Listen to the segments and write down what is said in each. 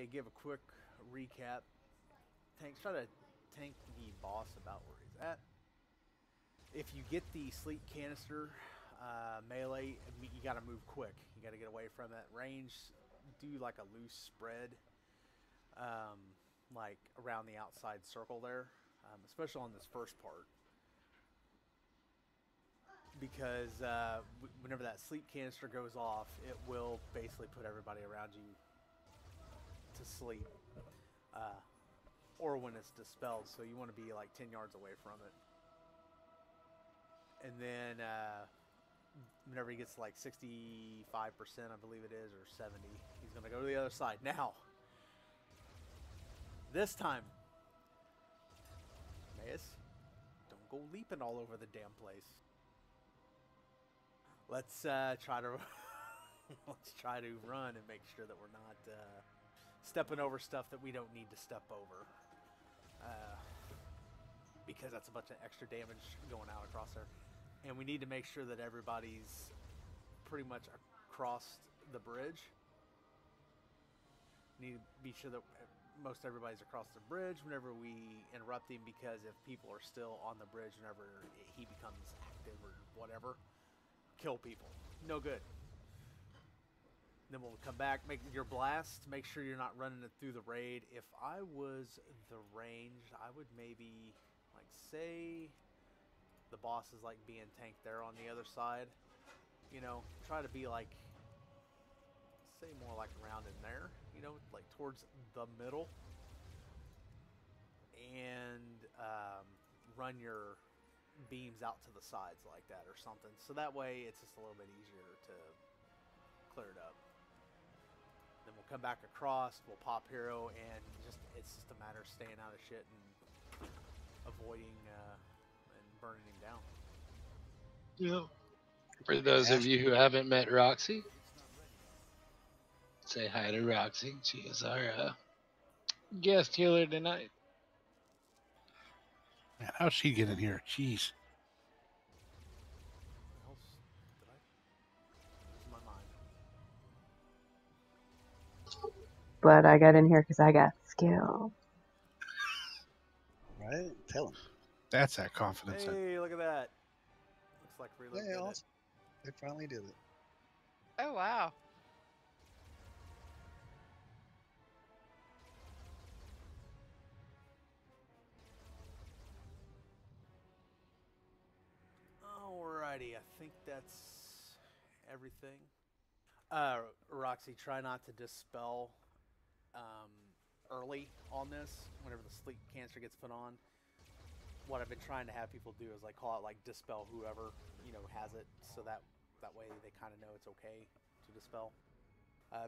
Okay, give a quick recap. Try to tank the boss about where he's at. If you get the sleep canister melee, you got to move quick. You got to get away from it. Range, do like a loose spread, um, like around the outside circle there, especially on this first part. Because whenever that sleep canister goes off, it will basically put everybody around you to sleep. Or when it's dispelled, so you want to be like 10 yards away from it. And then whenever he gets like 65%, I believe it is, or 70, he's going to go to the other side. Now, this time, Maus, don't go leaping all over the damn place. Let's try to let's try to run and make sure that we're not stepping over stuff that we don't need to step over. Because that's a bunch of extra damage going out across there. And we need to make sure that everybody's pretty much across the bridge. Need to be sure that most everybody's across the bridge whenever we interrupt him, because if people are still on the bridge whenever he becomes active or whatever, kill people. No good. Then we'll come back, make your blast, make sure you're not running it through the raid. If I was the range, I would maybe, like, say the boss is like being tanked there on the other side. You know, try to be like, say more like around in there, you know, like towards the middle. And run your beams out to the sides like that or something. So that way it's just a little bit easier to clear it up. Then we'll come back across, we'll pop hero, and it's just a matter of staying out of shit and avoiding and burning him down. Yeah. For those of you who haven't met Roxy, say hi to Roxy. She is our guest healer tonight. Man, how'd she get in here? Jeez. What else did I lose my mind? But I got in here because I got skill. Right? Tell him. That's that confidence. Hey, look at that. Looks like Reload did awesome. They finally did it. Oh, wow. Alrighty, I think that's everything. Roxy, try not to dispel early on this, whenever the sleep cancer gets put on. What I've been trying to have people do is like call it like dispel whoever, you know, has it, so that way they kind of know it's okay to dispel.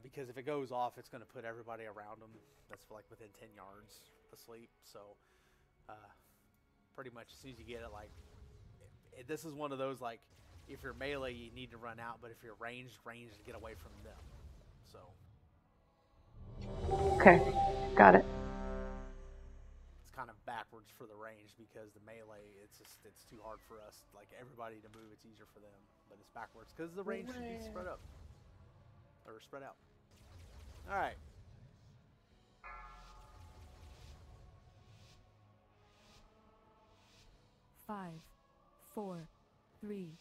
Because if it goes off, it's going to put everybody around them that's like within 10 yards asleep. So pretty much as soon as you get it, like, this is one of those, like, if you're melee, you need to run out, but if you're ranged to get away from them. So. Okay, got it. It's kind of backwards for the range because the melee, it's too hard for us, like, everybody to move. It's easier for them, but it's backwards because the range should be spread up. Or spread out. All right. Five, 4, 3,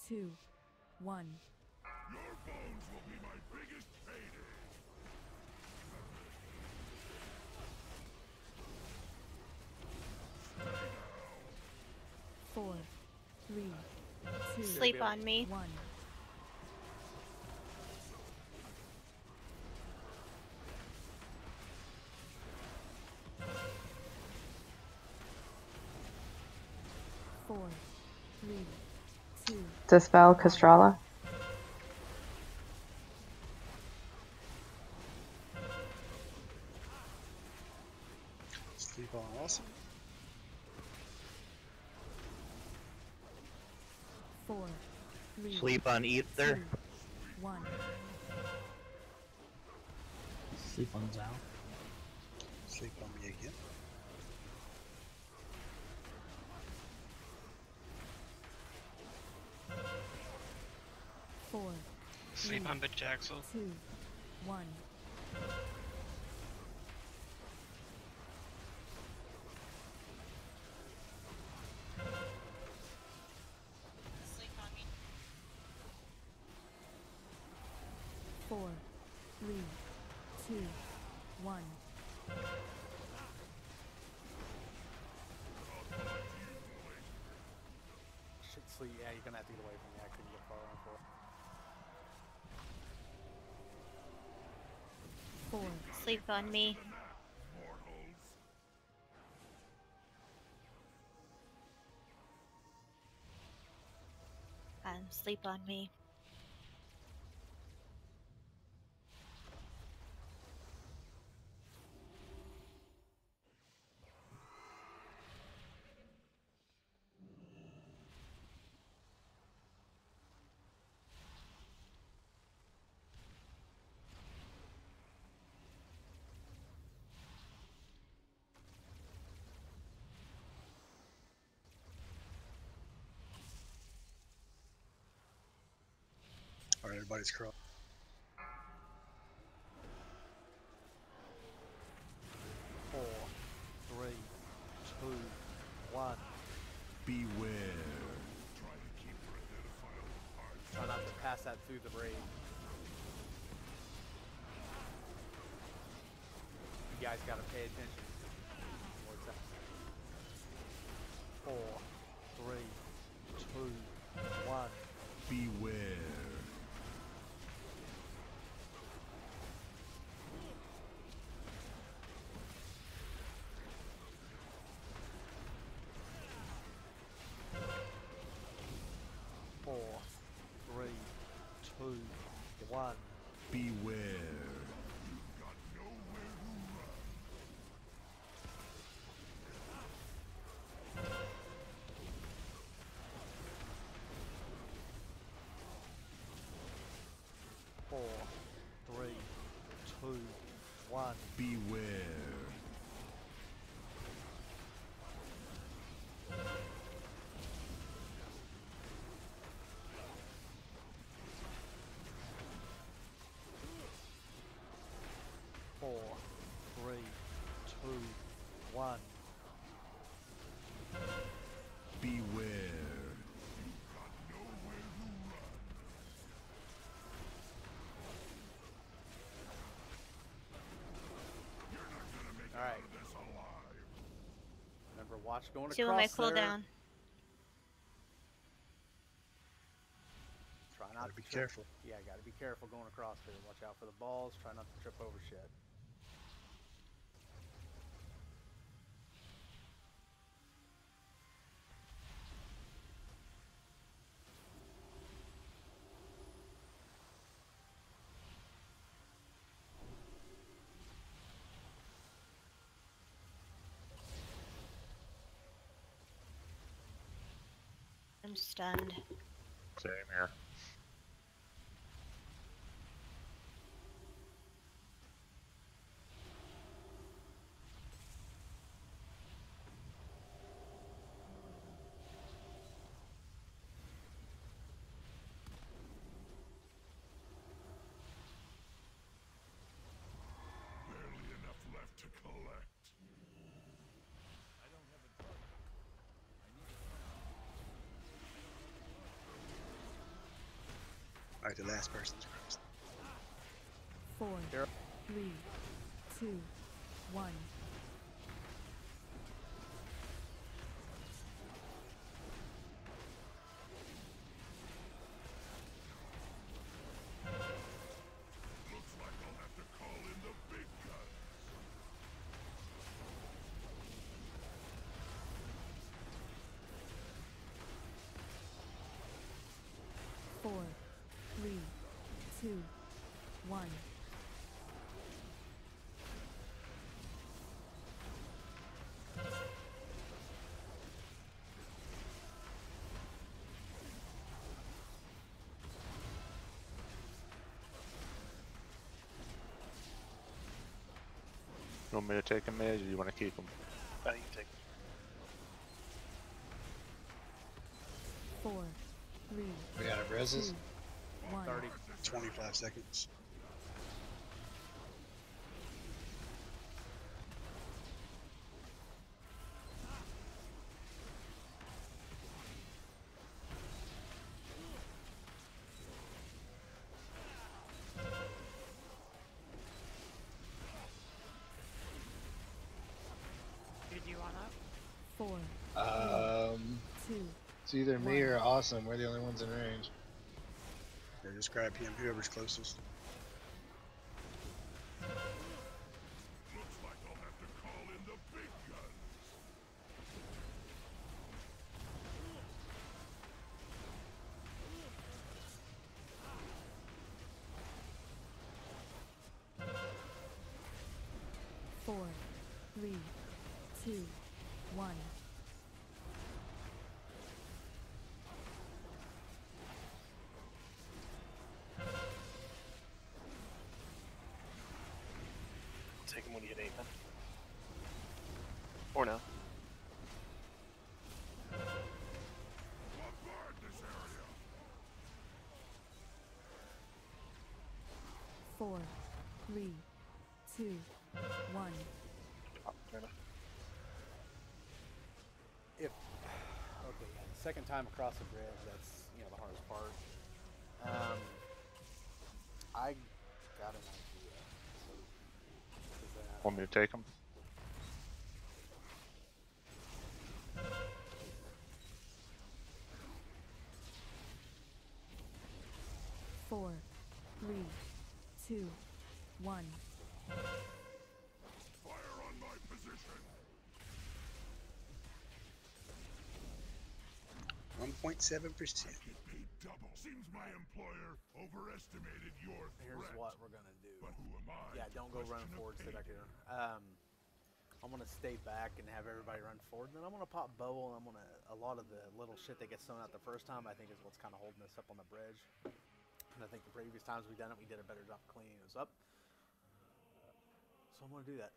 2, 1. Your bones will be my biggest payday. 4, 3, 2, Sleep on me. 1. Four, 3, 2. Dispel Castrala. Sleep on awesome. 4, 3. Sleep on Ether. 2, 1. Sleep on Zao. Sleep on me again. Sleep on Bitch Axel. 2, 1. 2, 1. Shit, sleep. Yeah, you're gonna have to get away from me. I couldn't get far enough for it. 4, Sleep on me. Sleep on me. All right, everybody's crossed. 4, 3, 2, 1. Beware. Try not to pass that through the braid. You guys gotta pay attention. What's that? 4, 3, 2, 1. Beware. 4, 3, 2, 1. Beware. 4, 3, 2, 1. Beware. 4, 3, 2, 1. Beware. Alright. Remember, watch going across Doing my there. cooldown. Try not Gotta to be trip. careful. Yeah, gotta be careful going across there. Watch out for the balls. Try not to trip over shit. I'm stunned. Same here. Barely enough left to collect. All right, the last person's crossed. 4, Here. 3, 2, 1. Looks like I'll have to call in the big guns. 4, 3, 2, 1. You want me to take him, Mage, or you want to keep him? You can take 4, 3, We got a 2, reses. 1. 30. 25 seconds. It's either me or Awesome. We're the only ones in range. Yeah, just grab him, whoever's closest. Looks like I'll have to call in the big guns. Four, three, two, one. Take him when you hit 8 then. Or no. Bombard this area. Four, three, two, one. Oh, fair enough. If okay, yeah, the second time across the bridge, that's the hardest part. I got an idea. So, is that- Want me to take him? Four, three, two, one. Fire on my position. 1.7%. Get paid double. Seems my employer overestimated your Here's threat. what we're gonna do. But who am I? Yeah, to don't go running question a forward, sit back payday? here. I'm gonna stay back and have everybody run forward, and then I'm gonna pop bubble, and I'm gonna a lot of the little shit that gets thrown out the first time, I think, is what's kind of holding us up on the bridge. And I think the previous times we've done it, we did a better job cleaning us up. So I'm gonna do that.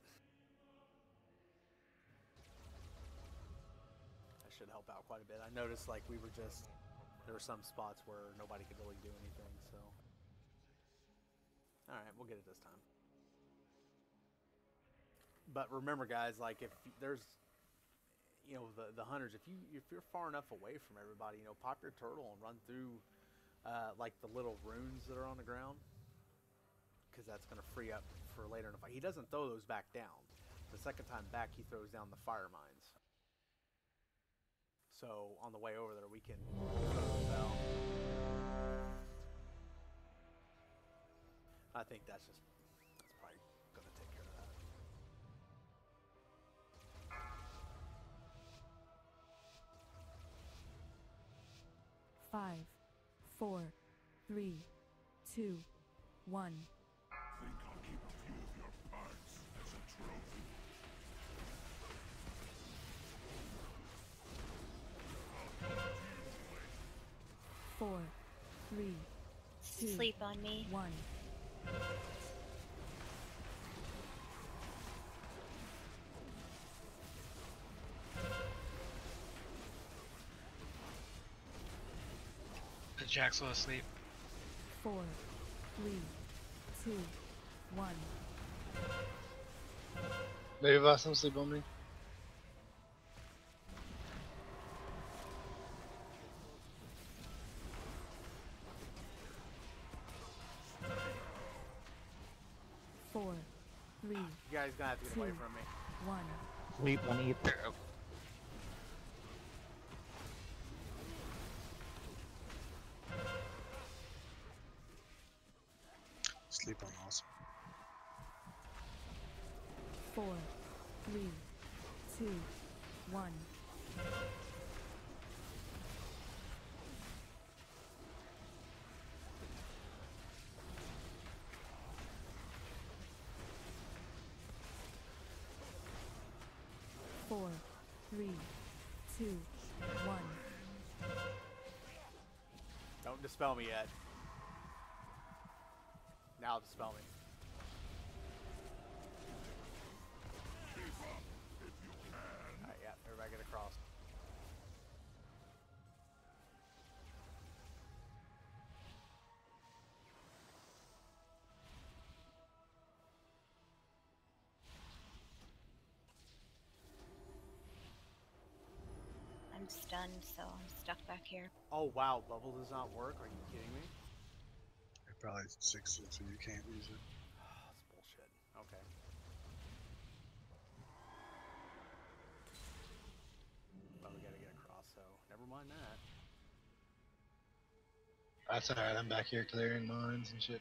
That should help out quite a bit. I noticed like we were just there were some spots where nobody could really do anything. So all right, we'll get it this time. But remember, guys, like if there's, the hunters, if you're far enough away from everybody, pop your turtle and run through, like the little runes that are on the ground, because that's gonna free up for later in the fight. He doesn't throw those back down. The second time back, he throws down the fire mines. So on the way over there, we can throw those out. I think that's probably gonna take care of that. Five, four, three, two, one. Think I'll keep a few of your parts as a trophy. Four, three, two, Sleep on me. one. Jack's still asleep. Four, three, two, one. Maybe Awesome sleep on me. Four, three, You guys gonna have to get away from me. one. Sleep on either. Sleep on awesome. Four, three, two, one. Four, three, two, one. Don't dispel me yet. Now dispel me. Alright, yeah, everybody get across. I'm stunned, so I'm stuck back here. Oh wow, bubble does not work? Are you kidding me? It probably 6, so you can't use it. That's bullshit. Okay. Well, we gotta get across, so never mind that. That's alright, I'm back here clearing mines and shit.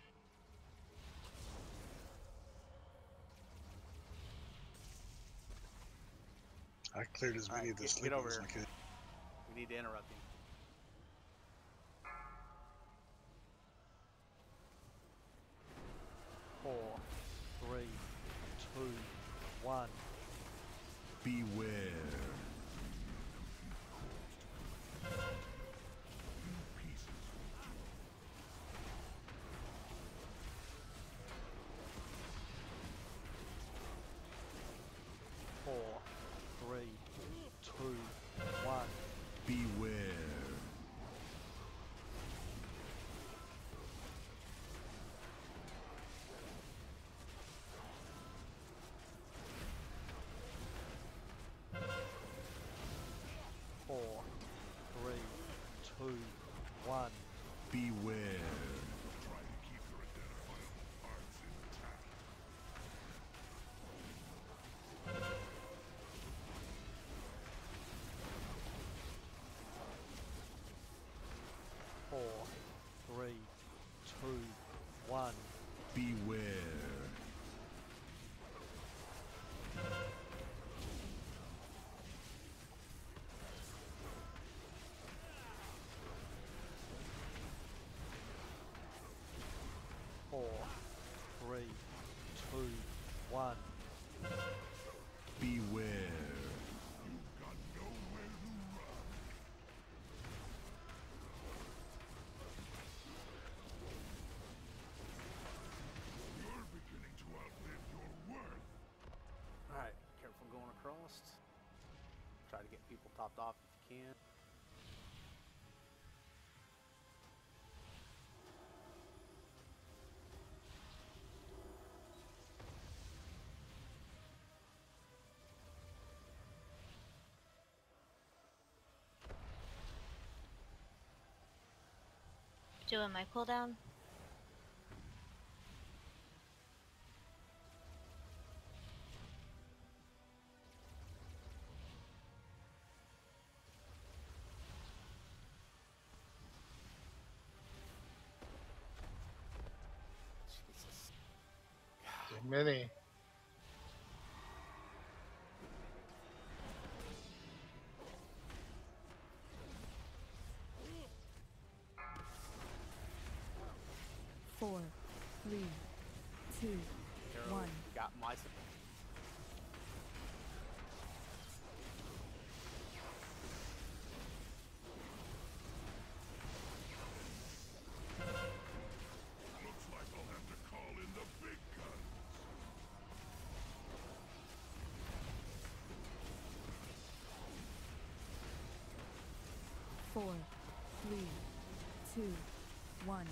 I cleared as many Alright, of the get sleeping over as here. I could. We need to interrupt him. Four, three, two, one. Beware. Four, three, two, one. Beware. Four, three, two, one. Beware. Four, three, two, one. Beware. Four, three, two, one. Beware. Alright, careful going across. Try to get people topped off if you can. Doing my cooldown. Jesus. Too many. Four, three, two, Arrow one. got my support. Looks like I'll have to call in the big guns. Four, three, two, one.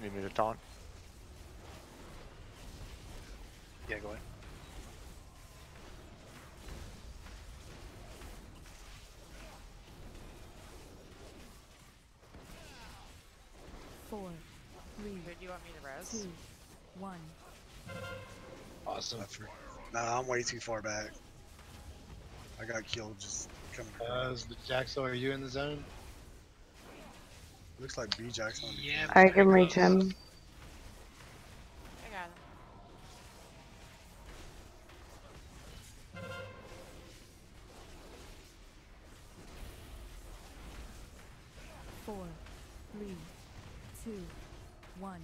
Need me to taunt? Yeah, go ahead. Four, three, Who do you want me to res? two, one. Awesome. Nah, I'm way too far back. I got killed just coming across. Jaxo, are you in the zone? Looks like B Jackson. Yeah. I can reach him. I got him. Four, three, two, one.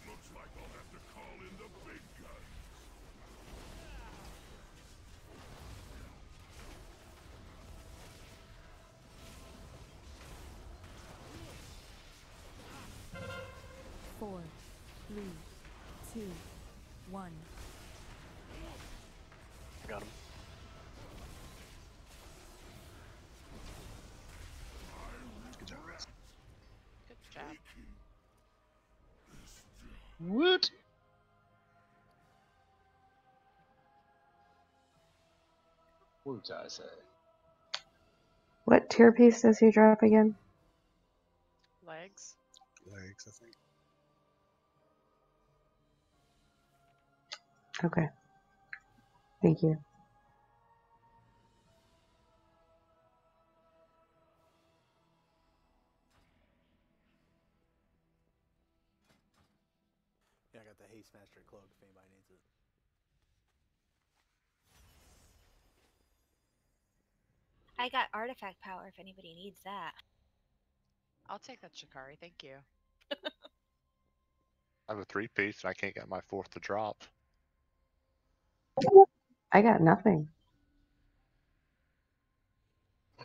Looks like I'll have to call in the big guns. Four, three, two, one. I got him. Good job, guys. Good job. What? What I say? What tier piece does he drop again? Legs. Legs, I think. Okay. Thank you. Yeah, I got the Haste Master Cloak if anybody needs it. I got artifact power if anybody needs that. I'll take that Shikari, thank you. I have a 3-piece and I can't get my 4th to drop. I got nothing.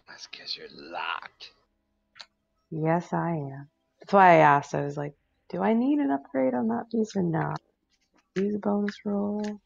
That's because you're locked. Yes, I am. That's why I asked. I was like, do I need an upgrade on that piece or not? Use a bonus roll.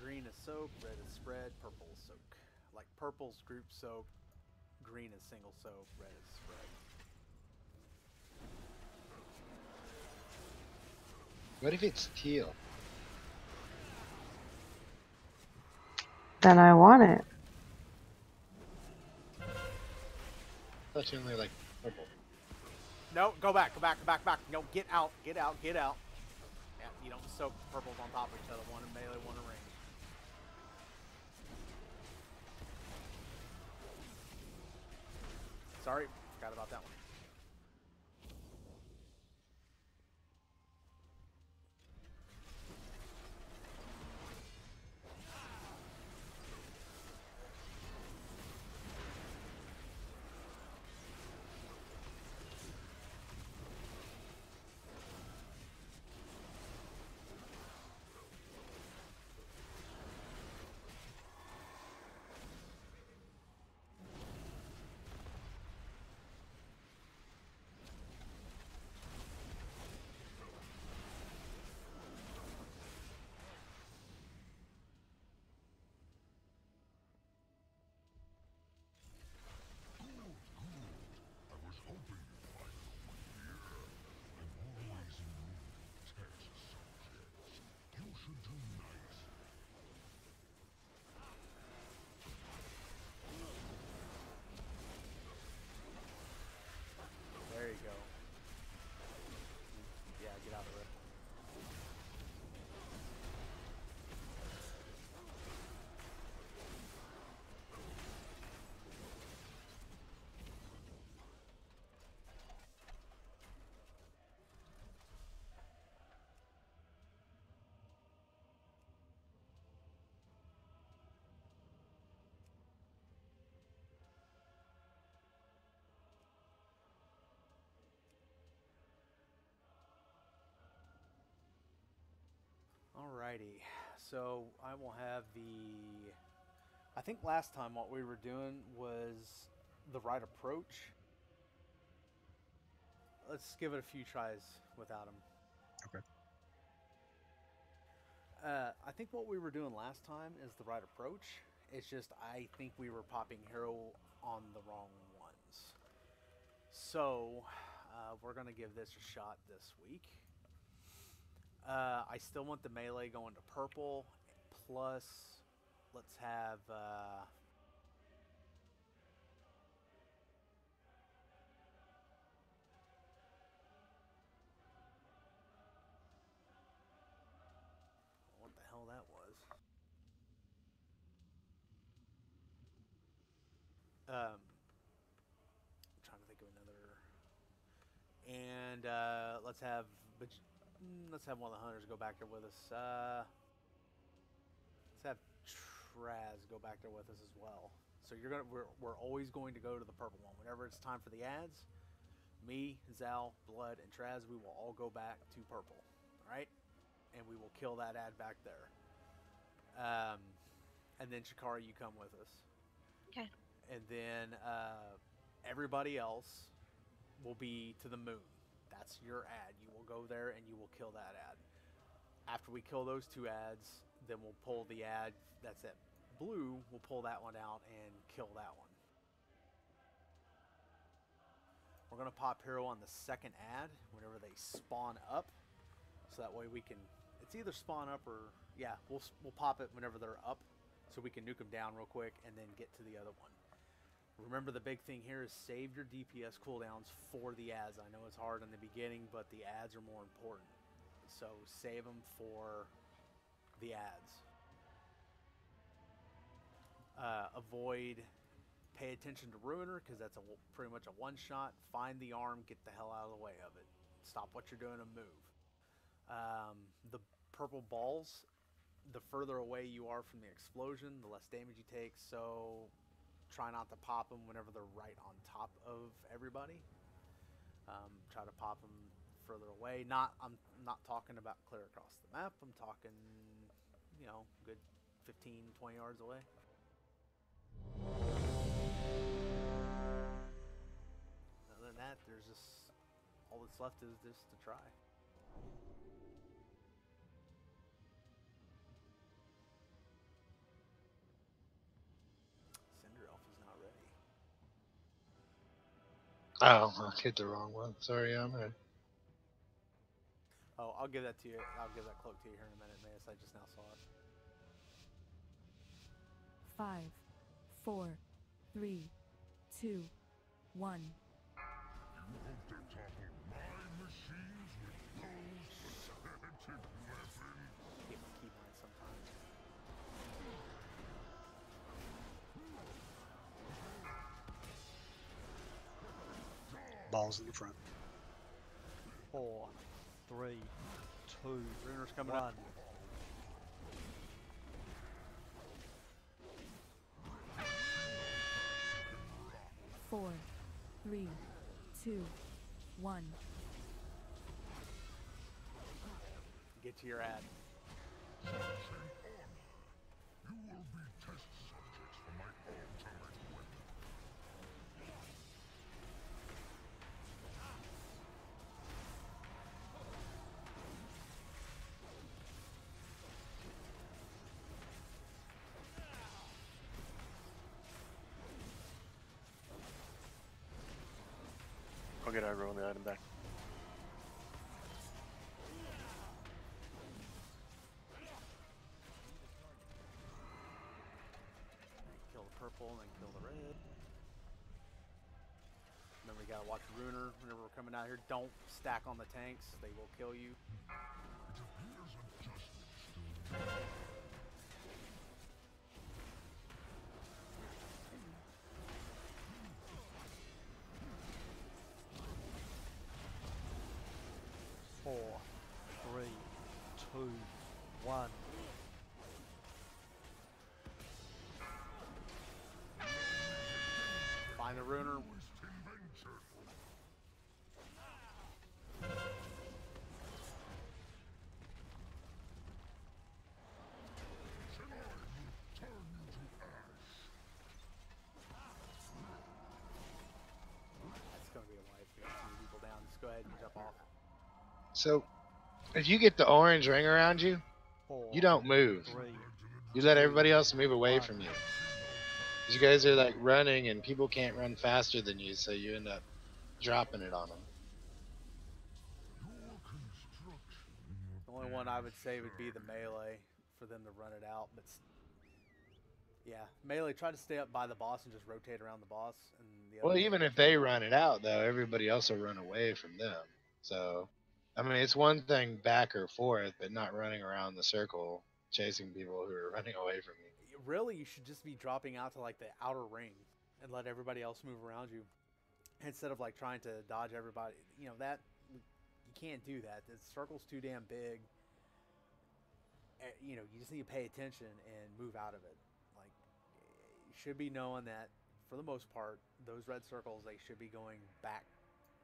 Green is soak, red is spread, purple is soak. Like purple's group soak, green is single soak, red is spread. What if it's teal? Then I want it. I thought you only like purple. No, go back. No, get out. Yeah, you don't soak purples on top of each other. One in melee, one in range. Sorry, forgot about that one. There you go. Yeah, get out of the way. Alrighty, so I will have the... I think last time what we were doing was the right approach. Let's give it a few tries without him. Okay. I think what we were doing last time is the right approach. It's just I think we were popping hero on the wrong ones. So we're going to give this a shot this week. I still want the melee going to purple. Plus, let's have... what the hell that was. I'm trying to think of another. And let's have one of the hunters go back there with us. Let's have Traz go back there with us as well. So we're always going to go to the purple one whenever it's time for the ads. Me, Zal, Blood, and Traz, we will all go back to purple. Alright? And we will kill that ad back there. And then Shikari, you come with us. Okay. And then everybody else will be to the moon. That's your ad. You will go there and you will kill that ad. After we kill those 2 ads, then we'll pull the ad that's at blue. We'll pull that one out and kill that one. We're going to pop hero on the second ad whenever they spawn up. So that way we can, it's either spawn up or, yeah, we'll pop it whenever they're up. So we can nuke them down real quick and then get to the other one. Remember, the big thing here is save your DPS cooldowns for the ads. I know it's hard in the beginning, but the ads are more important. So save them for the ads. Avoid, pay attention to Ruiner, because that's pretty much a one-shot. Find the arm, get the hell out of the way of it. Stop what you're doing and move. The purple balls, the further away you are from the explosion, the less damage you take, so try not to pop them whenever they're right on top of everybody. Try to pop them further away. I'm not talking about clear across the map. I'm talking, you know, good 15, 20 yards away. Other than that, there's just, all that's left is just to try. Cinder Elf is not ready. Oh, I hit the wrong one. Sorry, I'm ready. Oh, I'll give that to you. I'll give that cloak to you here in a minute, Mace. I just now saw it. 5, 4, 3, 2, 1. You hope to topple my machines with those scented weapons? Hit my keybind sometimes. Balls in the front. 4, 3, 2, Runer's coming 1. up. Four, 3, 2, 1. Get to your ad. You will be test subjects for my alternate weapon. I'll get aggro on the item back. Kill the purple and then kill the red. Remember, you gotta watch Runer whenever we're coming out here. Don't stack on the tanks. They will kill you. It appears a justice still. 4, 3, 2, 1. Find the Runer. That's gonna be a life. We got too many people down. Just go ahead and jump off. So, if you get the orange ring around you, 4, you don't move. 3, You let everybody else move away from you. 'Cause you guys are like running, and people can't run faster than you, so you end up dropping it on them. The only one I would say would be the melee for them to run it out, but yeah, melee. Try to stay up by the boss and just rotate around the boss. And the Well, other even if they run it out, though, everybody else will run away from them. So, I mean, it's one thing back or forth, but not running around the circle chasing people who are running away from you. really, you should just be dropping out to like the outer ring and let everybody else move around you instead of like trying to dodge everybody. You know, that you can't do that. The circle's too damn big. You know, you just need to pay attention and move out of it. Like, you should be knowing that for the most part, those red circles, they should be going back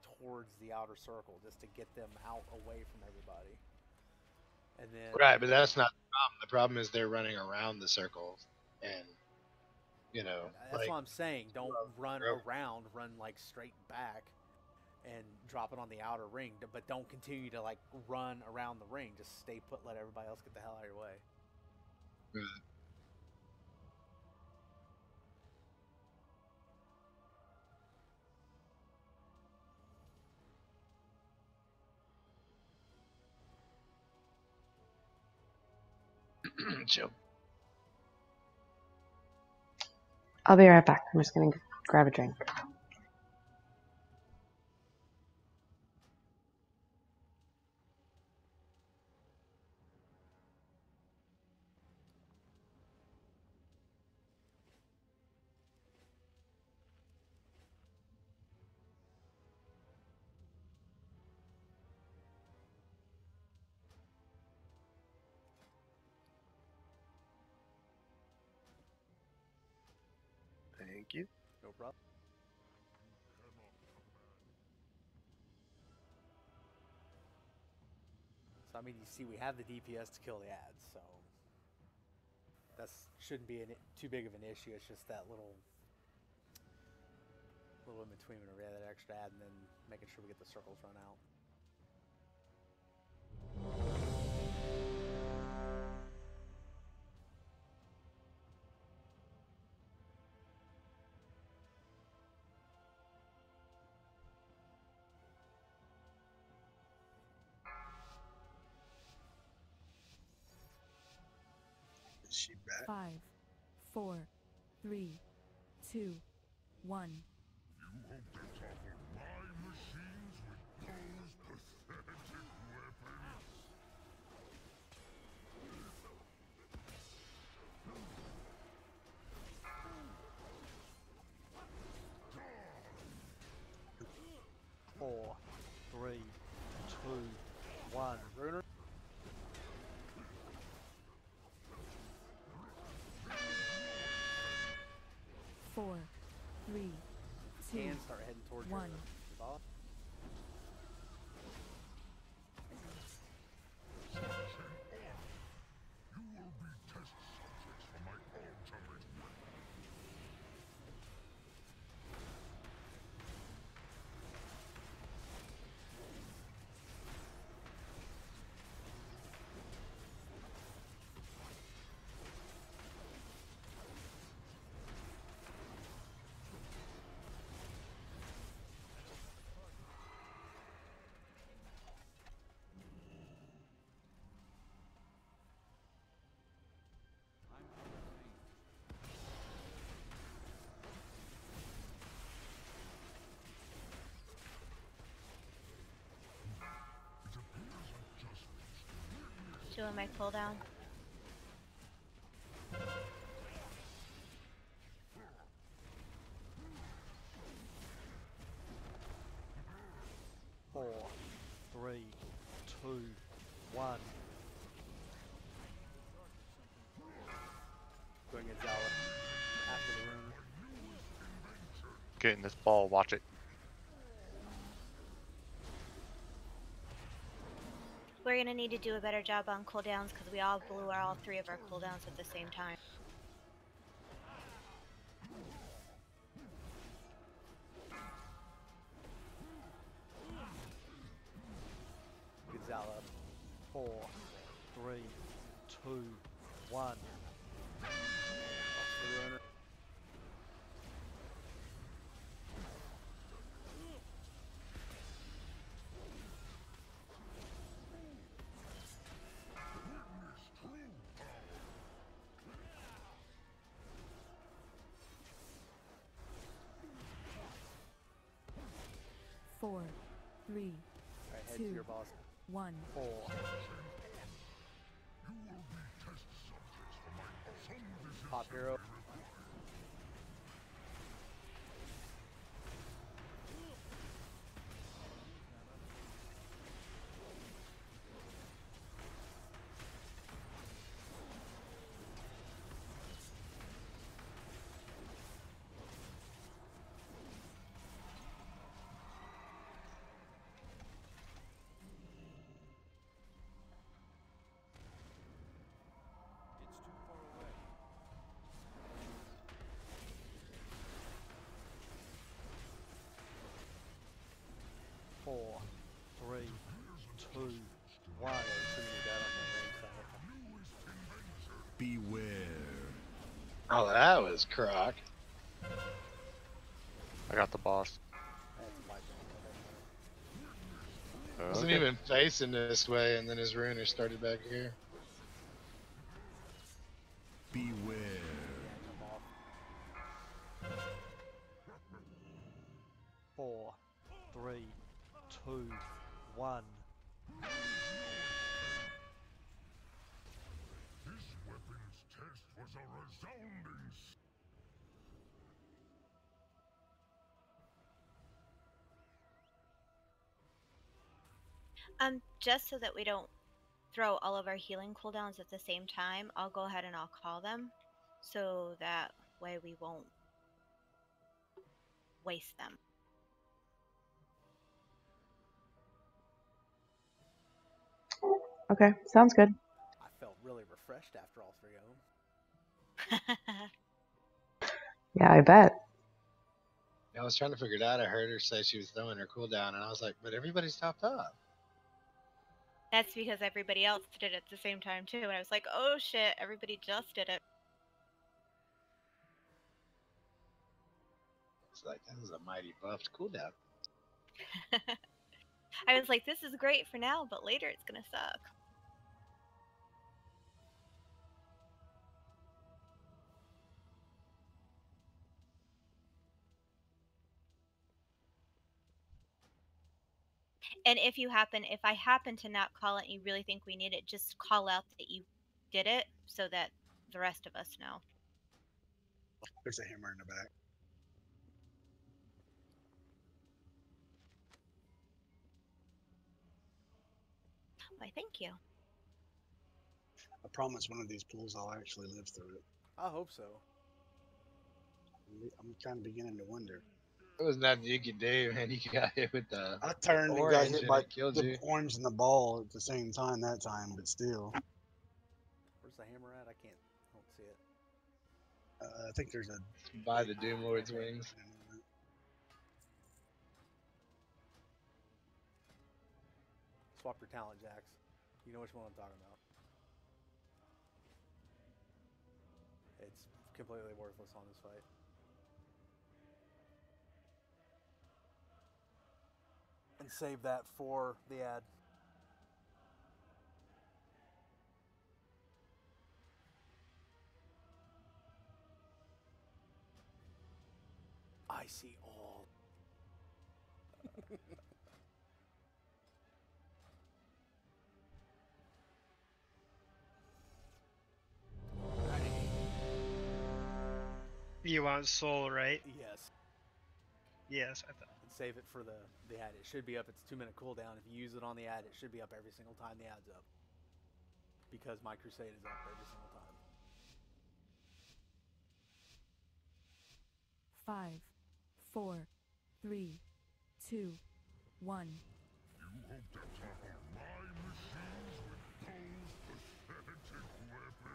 towards the outer circle just to get them out away from everybody. And then Right, but that's not the problem. The problem is they're running around the circle, and that's like what I'm saying. Don't run Bro. around, run like straight back and drop it on the outer ring, but don't continue to like run around the ring. Just stay put, let everybody else get the hell out of your way. Chill. I'll be right back. I'm just gonna grab a drink. Thank you. No problem. So I mean, you see, we have the DPS to kill the ads, so that shouldn't be too big of an issue. It's just that little in between whenever we have that extra ad, and then making sure we get the circles run out. Is she back? 5, 4, 3, 2, 1. You hope to topple my machines with those pathetic weapons? Four, three, two, one. Runer. Four, three, two, And start heading towards one. your boss. You will be test subjects for my ultimate weapon. Doing my cooldown. Four, three, two, one. Going against Zala after the room. Getting this ball, watch it. We're gonna need to do a better job on cooldowns because we all blew all three of our cooldowns at the same time. Gonzala. 4, 3, 2, 1. The runner. Four, three, Alright, head to two, your boss. 1. 4. You will be test subjects for my some Pop hero. Oh, that was crock. I got the boss. That's my bad. Wasn't Okay. even facing this way, and then his ruiner started back here. Beware. Jump off. 4, 3, 2, 1. This weapon's test was a resounding Just so that we don't throw all of our healing cooldowns at the same time, I'll go ahead and I'll call them, so that way we won't waste them. Okay, sounds good. I felt really refreshed after all three of them. Yeah, I bet. I was trying to figure it out. I heard her say she was throwing her cooldown, and I was like, but everybody's topped up. That's because everybody else did it at the same time too, and I was like, oh shit, everybody just did it. It's like, that was a mighty buffed cooldown. I was like, this is great for now, but later it's gonna suck. And if I happen to not call it and you really think we need it, just call out that you did it so that the rest of us know. There's a hammer in the back. Why, thank you. I promise one of these pools I'll actually live through it. I hope so. I'm kind of beginning to wonder. It was nothing you could do, man. You got hit with the I turned and got orange hit and by it killed the you. orange and the ball at the same time that time, but still. Where's the hammer at? I don't see it. I think there's a... By the Doom Lord's wings. Swap your talent, Jax. You know which one I'm talking about. It's completely worthless on this fight. And save that for the ad. I see all. You want soul, right? Yes. Yes, I thought. And save it for the ad. It should be up. It's a 2-minute cooldown. If you use it on the ad, it should be up every single time the ad's up. Because my crusade is up every single time. 5, 4, 3, 2, 1. You hope to topple my machines with those pathetic weapons?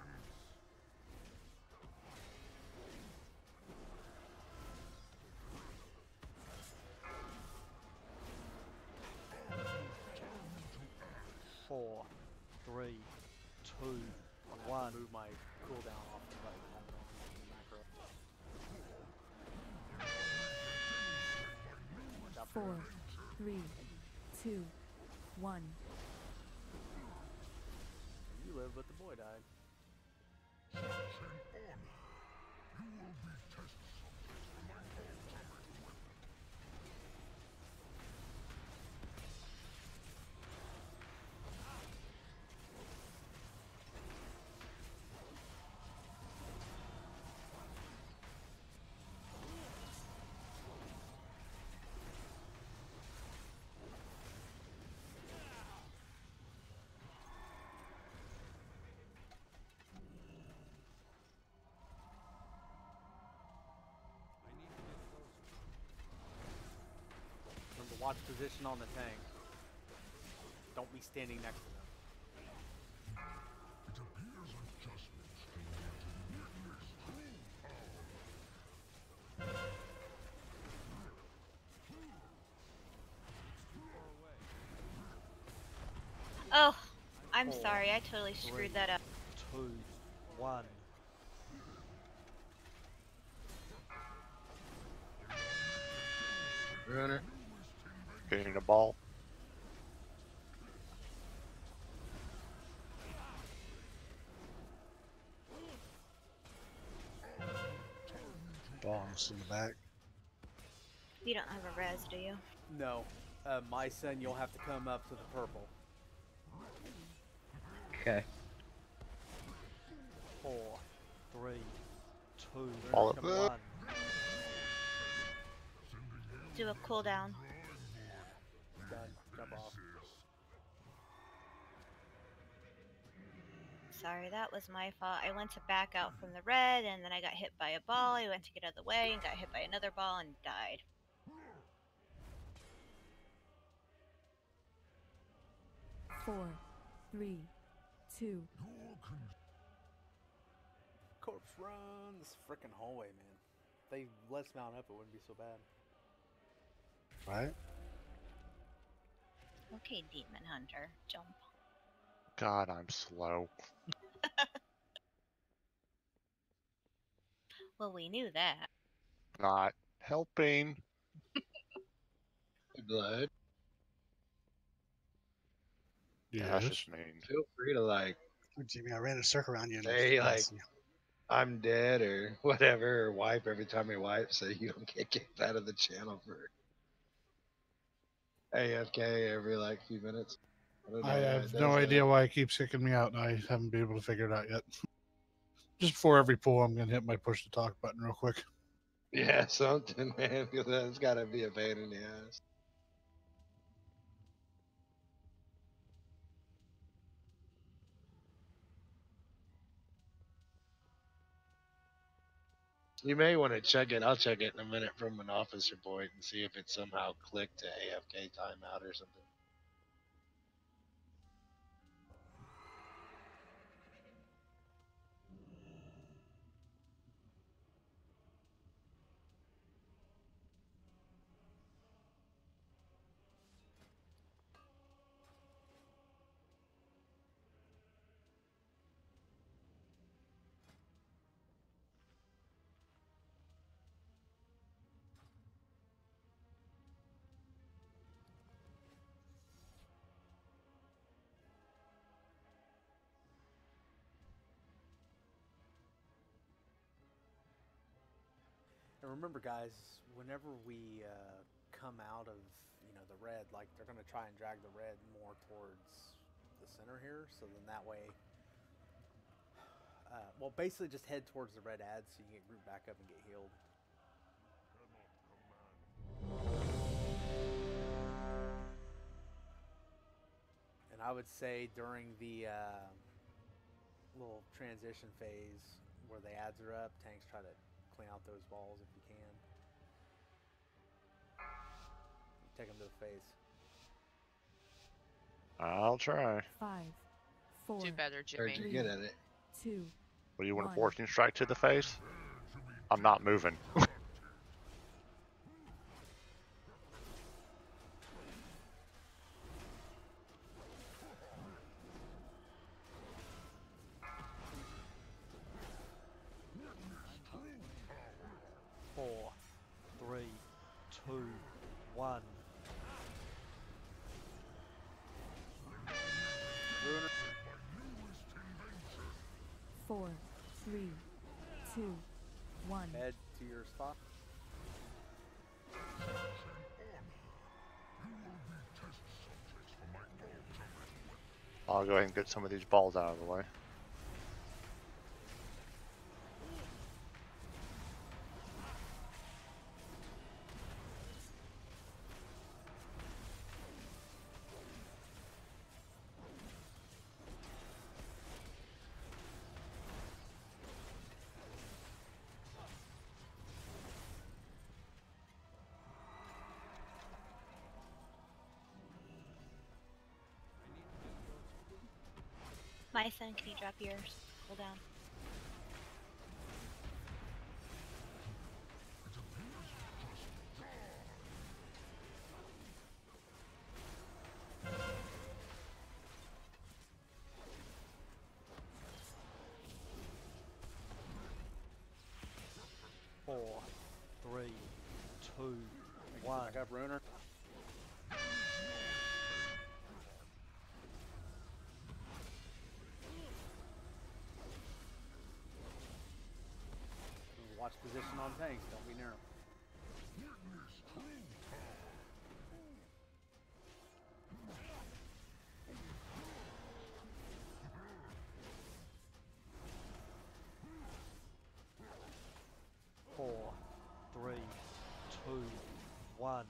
Four, 3, 2, 1. Move my cooldown off the button. I don't know the macro. Watch out for 4, 3, 2, 1. You live, but the boy died. Such an honor. You will be test subjects for my ultimate weapon. Remember, watch position on the tank. Don't be standing next to them. It appears adjustments can witness true power. Oh, I'm sorry. I totally 3, screwed that up. 2, 1. Runner. Getting the ball. Bombs in the back. You don't have a res, do you? No. My son, you'll have to come up to the purple. Okay. 4, 3, 2, Ball it. 1. Do a cooldown. Done. Jump off. Sorry, that was my fault. I went to back out from the red, and then I got hit by a ball. I went to get out of the way and got hit by another ball and died. Four, 3, 2. Corpse run. This freaking hallway, man. If they let us mount up, it wouldn't be so bad. Right? Okay, Demon Hunter, jump. God, I'm slow. Well, we knew that. Not helping. Blood. Yeah, that's Yes. just mean. Feel free to like Jimmy, I ran a circle around you. And say like lost you. I'm dead or whatever, or wipe every time you wipe so you don't get kicked out of the channel for AFK every like few minutes. don't I know why have it no does idea that. why it keeps kicking me out, and I haven't been able to figure it out yet. Just before every pull, I'm going to hit my push to talk button real quick. Yeah, something, man, because that's got to be a pain in the ass. You may want to check it. I'll check it in a minute from an office report and see if it somehow clicked to AFK timeout or something. And remember, guys, whenever we come out of the red, like they're gonna try and drag the red more towards the center here, so then that way, well, basically just head towards the red ads so you can get grouped back up and get healed. And I would say during the little transition phase where the ads are up, tanks try to clean out those balls if you can. Take them to the face. I'll try. 5, 4. Do better, Where'd Jimmy. you get at it? 2. What do you want a 1. fortune strike to the face? I'm not moving. 4, 3, 2, 1. Ruiner. 4, 3, 2, 1. Head to your spot. I'll go ahead and get some of these balls out of the way. My son, can you drop yours? Hold down. Four, 3, 2, one. Back up, Runer. Watch position on tanks. Don't be near them. Four, three, two, one.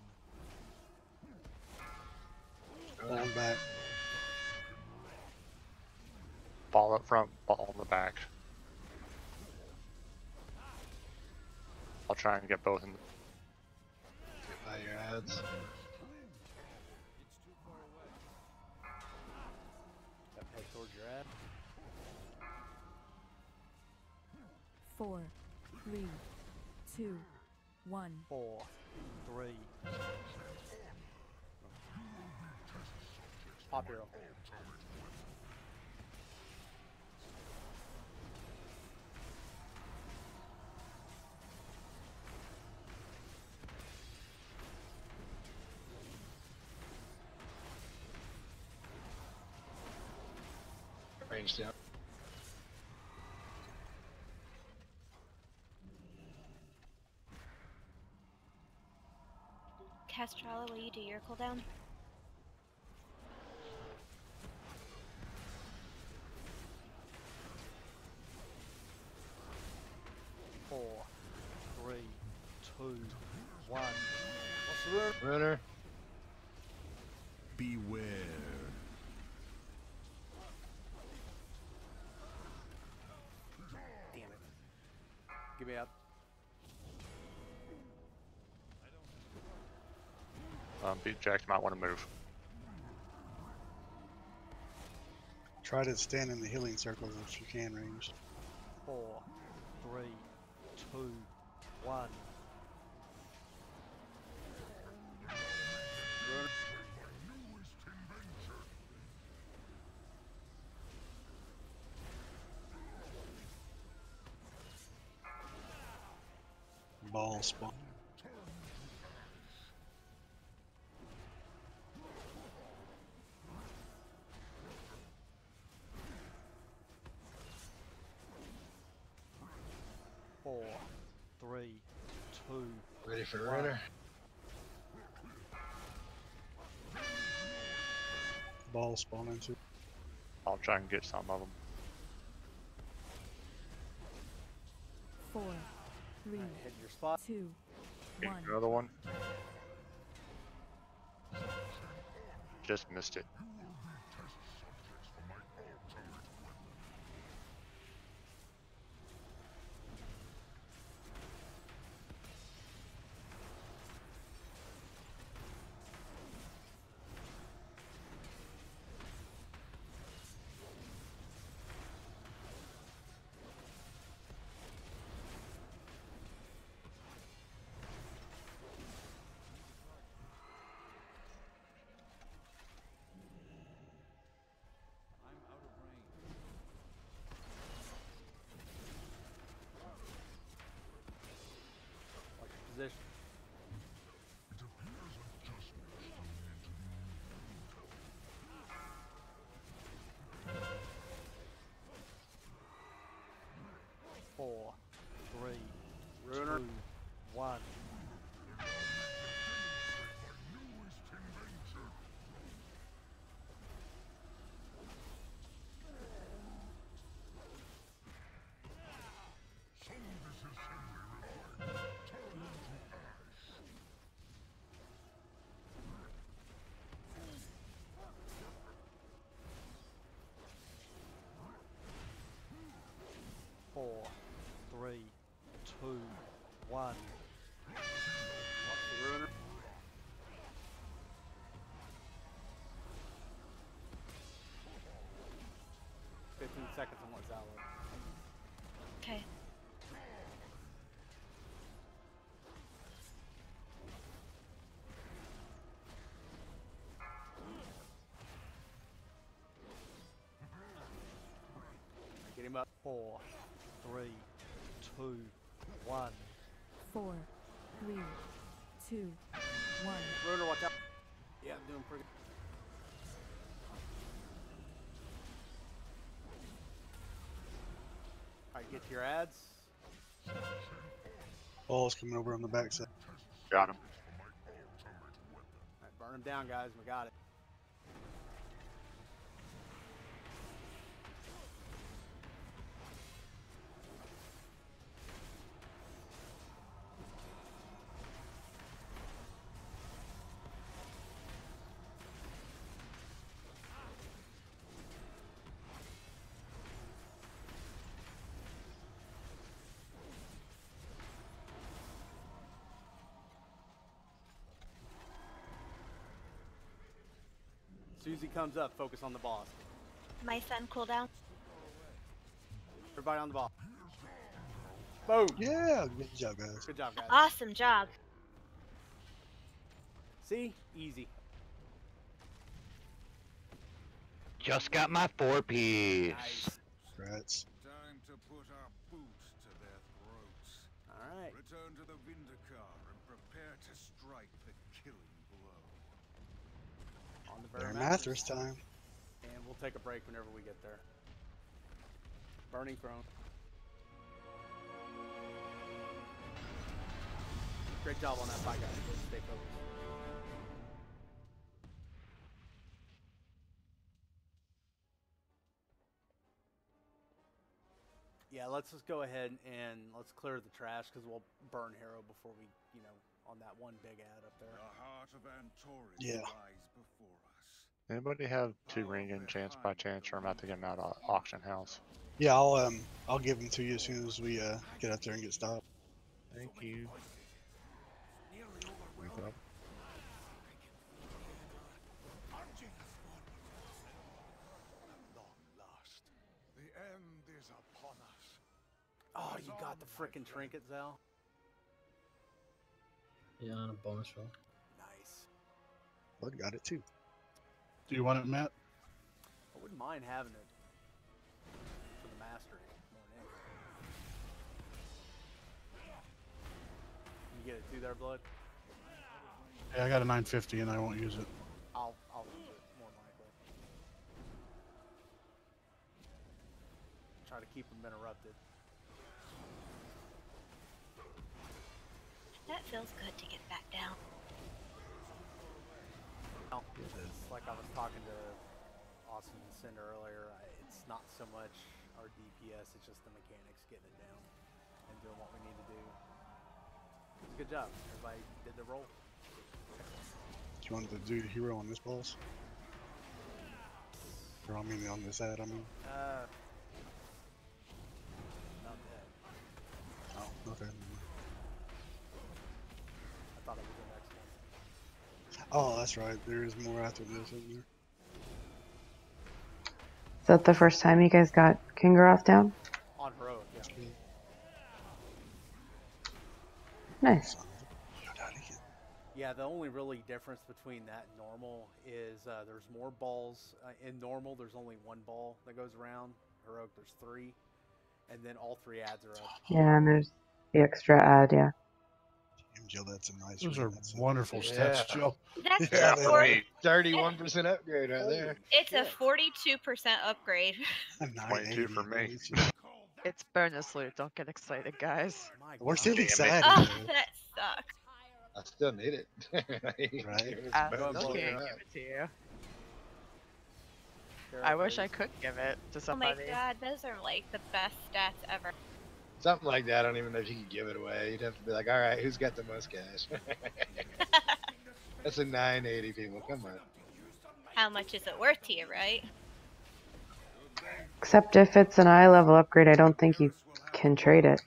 Falling back. Ball up front, ball in the back. I'll try and get both in. Get by your ads. Yep, head towards your ad. 4, 3, 2, 1. 4, 3. Pop hero. Range down. Castrella, will you do your cooldown? Four, three, two, one. What's the rune? Runner. Beware. Damn it. Give me up. Beat Jack, you might want to move. Try to stand in the healing circle if you can, range. 4, 3, 2, 1. Ball spawn. Four, three, two. Ready for the one. runner. Ball spawn into. I'll try and get some of them. 4, 3, Hit your spot. 2, Get 1. another one. Just missed it. Watch your position. Four, three, Runer. 2, 1. Four, three, two, 1. Watch the runer. Seconds on what's out. Okay. Get him up. 4, 3, 2, 1. 4, 3, 2, one. Rotor, watch out. Yeah, I'm doing pretty. Alright, get to your ads. Ball's coming over on the backside. Got him. Alright, burn him down, guys. We got it. Susie comes up, focus on the boss. My sun cooldown. Everybody on the boss. Boom! Yeah, good job, guys. Good job, guys. Awesome job. See? Easy. Just got my 4-piece. Nice. Congrats. Time to put our boots to their throats. Alright. Return to the Vindicar and prepare to strike the killing blow. On the Bear Mattress. mattress time. And we'll take a break whenever we get there. Burning Throne. Great job on that fight, guys. Stay focused. Yeah, let's just go ahead and let's clear the trash because we'll burn Hero before we, on that one big ad up there. The heart of Antorus Yeah. lies before us. Anybody have 2 ring enchants by chance, or I'm about to get them out of auction house? Yeah, I'll give them to you as soon as we get out there and get stopped. Thank you. Wake up. The end is upon us. Oh, you got the frickin' trinket, Zal? Yeah, on a bonus roll. Nice. Bud got it too. Do you want it, Matt? I wouldn't mind having it for the mastery more than anything. You get it too there, Blood? Yeah, I got a 950 and I won't use it. I'll use it more than likely. Try to keep them interrupted. That feels good to get back down. It's like I was talking to Austin and Cinder earlier. It's not so much our DPS, it's just the mechanics getting it down and doing what we need to do. It's a good job. Everybody did the roll. Do you want to do the hero on this boss? Or I mean on this ad, I mean. Not dead. Oh, okay. I thought it was the next one. Oh, that's right. There is more after this, isn't there? Is that the first time you guys got Kingaroth down? On heroic, yeah. Nice. Yeah, the only really difference between that and normal is there's more balls. In normal, there's only one ball that goes around. Heroic, there's 3. And then all 3 ads are up. Yeah, and there's the extra ad, yeah. Damn, Jill, that's a nice Those ring. are That's wonderful stats, Jill. That's Yeah, a they 40, 31% upgrade right there. it's a 42% upgrade. a 22 for me. It's bonus loot. Don't get excited, guys. My We're God. still excited. Oh, though. that sucks. I still need it. Right. It's I better still than can't that. give it to you. Sarah, I wish please. I could give it to Oh my somebody. god, those are like the best stats ever. Something like that. I don't even know if you could give it away. You'd have to be like, all right, who's got the most cash? That's a 980, people. Come on. How much is it worth to you, right? Except if it's an eye level upgrade, I don't think you can trade it.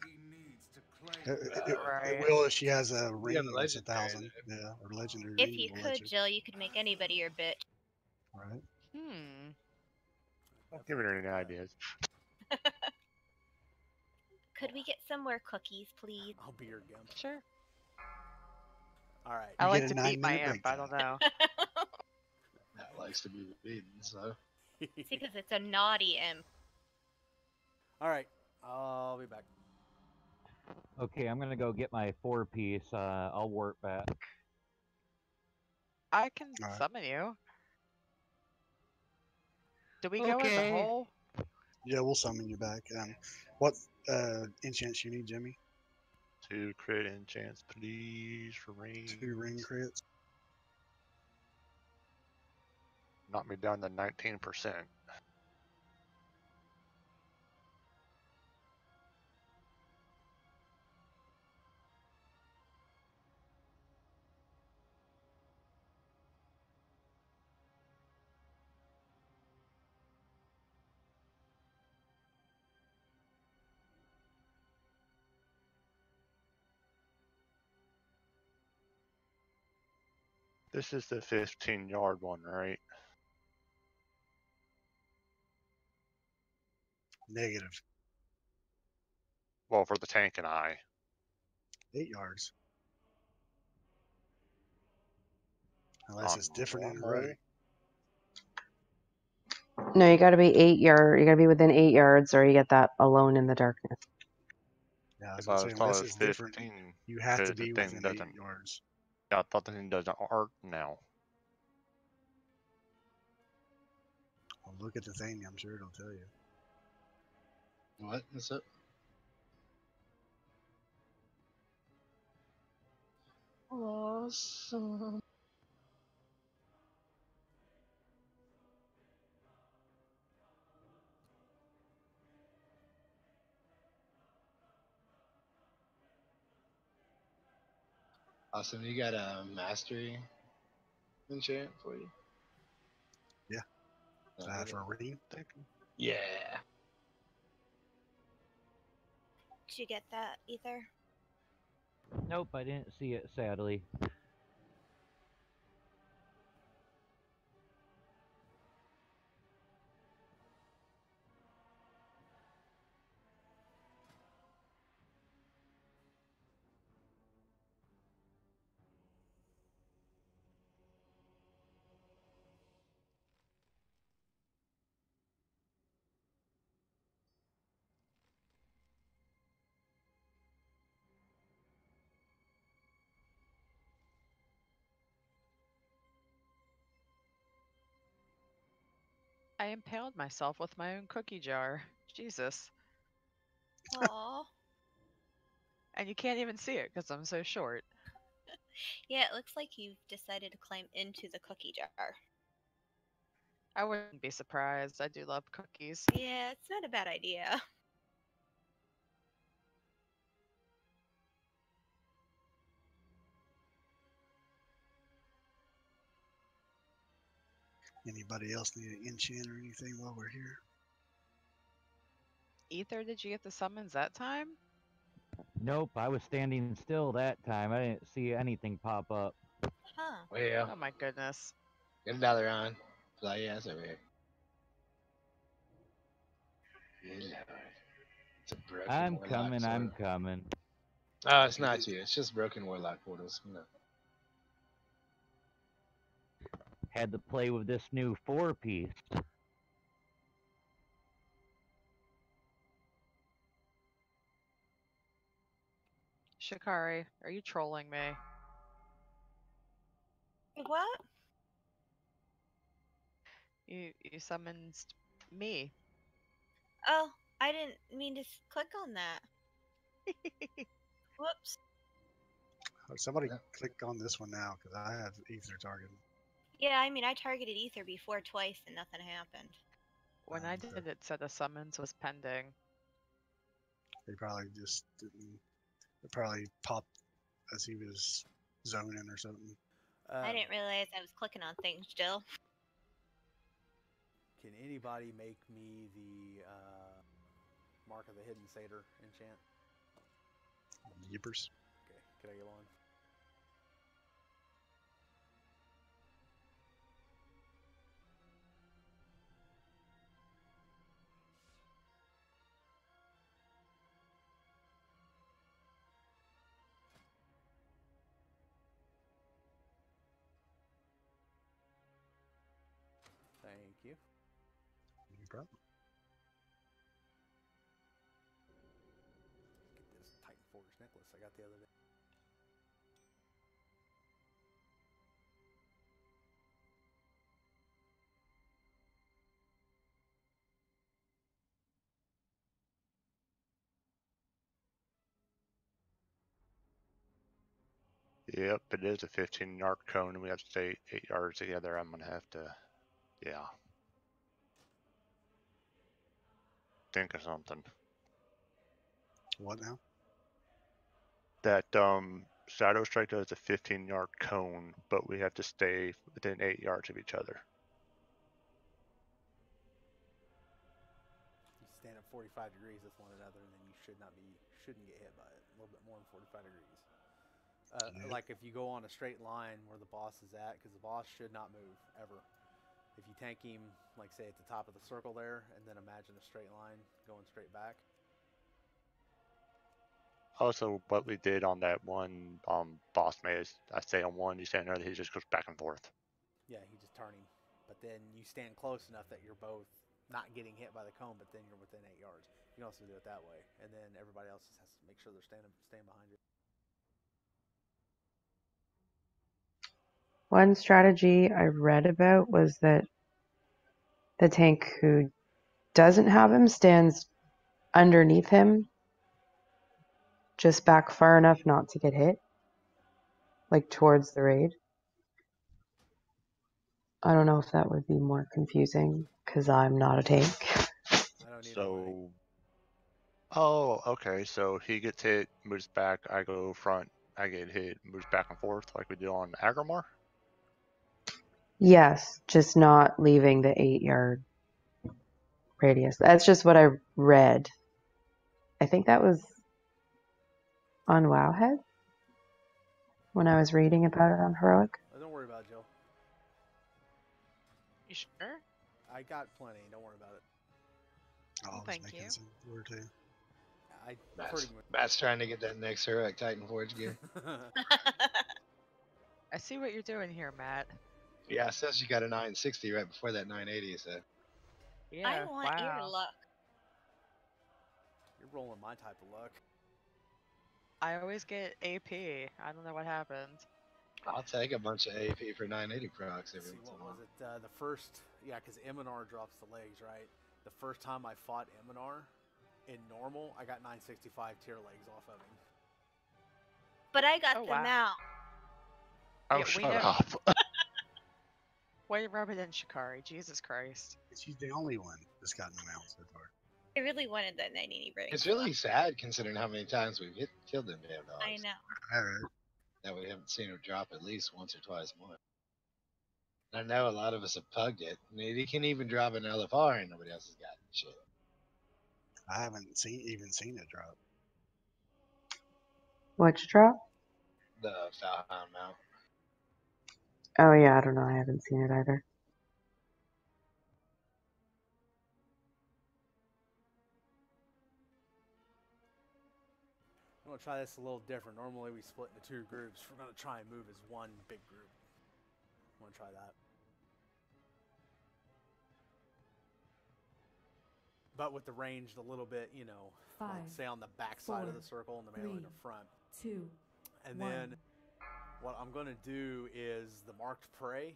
It will if she has a ring on the that's legendary, 1,000. Yeah, or legendary. If ring you or could, legend. Jill, you could make anybody your bitch. Right. Don't give her any ideas. Could we get some more cookies, please? I'll be your gimp. Sure. Alright. I You like get to a beat my 9-minute imp. I don't know. That likes to be beaten, so. It's because it's a naughty imp. Alright. I'll be back. Okay, I'm gonna go get my 4-piece. I'll work back. I can Alright. summon you. Do we go as a Okay. whole? Yeah, we'll summon you back. What enchants you need, Jimmy? 2 crit enchants, please, for rain. 2 ring crits. Knock me down to 19%. This is the 15-yard one, right? Negative. Well, for the tank and I. 8 yards. Unless it's different in normal. road. No, you gotta be 8 yard. You gotta be within 8 yards, or you get that alone in the darkness. Yeah, I was If gonna I say, thought it unless was it's different, 15, you have to 'cause the be thing within 8 doesn't. yards. Yeah, I thought the thing doesn't arc now. Well, look at the thing. I'm sure it'll tell you. What? What's up? Awesome. Awesome. You got a mastery enchant for you? Yeah. For a ring. Yeah. Did you get that, Ether? Nope, I didn't see it, sadly. I impaled myself with my own cookie jar. Jesus. Aww. And you can't even see it because I'm so short. Yeah, it looks like you've decided to climb into the cookie jar. I wouldn't be surprised. I do love cookies. Yeah, it's not a bad idea. Anybody else need an enchant or anything while we're here? Ether, did you get the summons that time? Nope, I was standing still that time. I didn't see anything pop up. Huh. Well, Oh my goodness. get another on. Fly your ass over here. Good lord. It's a broken I'm warlock coming, sword. I'm coming. Oh, it's not you. It's just broken warlock portals. No. Had to play with this new 4-piece. Shikari, are you trolling me? What? You summoned me. Oh, I didn't mean to click on that. Whoops. Somebody click on this one now because I have Ether targeted. Yeah, I mean, I targeted Ether before twice and nothing happened. When I did it, said a summons was pending. They probably just didn't. It probably popped as he was zoning or something. I didn't realize I was clicking on things still. Can anybody make me the Mark of the Hidden Satyr enchant? Yippers. Okay, can I get one? Thank you. No problem. Get this Titan Forge necklace I got the other day. Yep, it is a 15-yard cone, and we have to stay 8 yards together. I'm gonna have to, yeah, think of something. What now? That Shadow Strike does a 15-yard cone, but we have to stay within 8 yards of each other. You stand at 45 degrees with one another, then you shouldn't get hit by it. A little bit more than 45 degrees. Like if you go on a straight line where the boss is at, because the boss should not move ever. If you tank him, like say at the top of the circle there, and then imagine a straight line going straight back. Also, what we did on that one boss maze, I stay on one, you stand there, he just goes back and forth. Yeah, you just turn him. But then you stand close enough that you're both not getting hit by the cone, but then you're within 8 yards. You can also do it that way. And then everybody else just has to make sure they're staying behind you. One strategy I read about was that the tank who doesn't have him stands underneath him, just back far enough not to get hit, like towards the raid. I don't know if that would be more confusing because I'm not a tank. I don't So, oh, okay. So he gets hit, moves back. I go front. I get hit, moves back and forth like we do on Agrimar. Yes, just not leaving the 8-yard radius. That's just what I read. I think that was on Wowhead when I was reading about it on Heroic. Don't worry about it, Jill. You sure? I got plenty. Don't worry about it. Oh, thank you. Or two. Matt's trying to get that next heroic Titan Forge gear. I see what you're doing here, Matt. Yeah, it says you got a 960 right before that 980, so. Yeah, I want your luck. You're rolling my type of luck. I always get AP. I don't know what happened. I'll take a bunch of AP for 980 procs every once in a while. What was it? The first, yeah, because Eminar drops the legs, right? The first time I fought Eminar in normal, I got 965 tier legs off of him. But I got them out. Oh, Yeah, shut know. up. Why you rub it in, Shikari? Jesus Christ. She's the only one that's gotten them out so far. I really wanted that 980 ring. It's really sad considering how many times we've killed them damn dogs. I know. Alright. That we haven't seen her drop at least once or twice more. I know a lot of us have pugged it. I mean, he can even drop an LFR and nobody else has got shit. I haven't even seen it drop. Which drop? The Falhound mount. Oh yeah, I don't know. I haven't seen it either. I'm going to try this a little different. Normally we split into 2 groups. We're going to try and move as one big group. I'm going to try that. But with the range a little bit, you know, 5, like say on the back side of the 4, circle and the melee in 3, the front. 2, And 1. then what I'm going to do is the marked prey.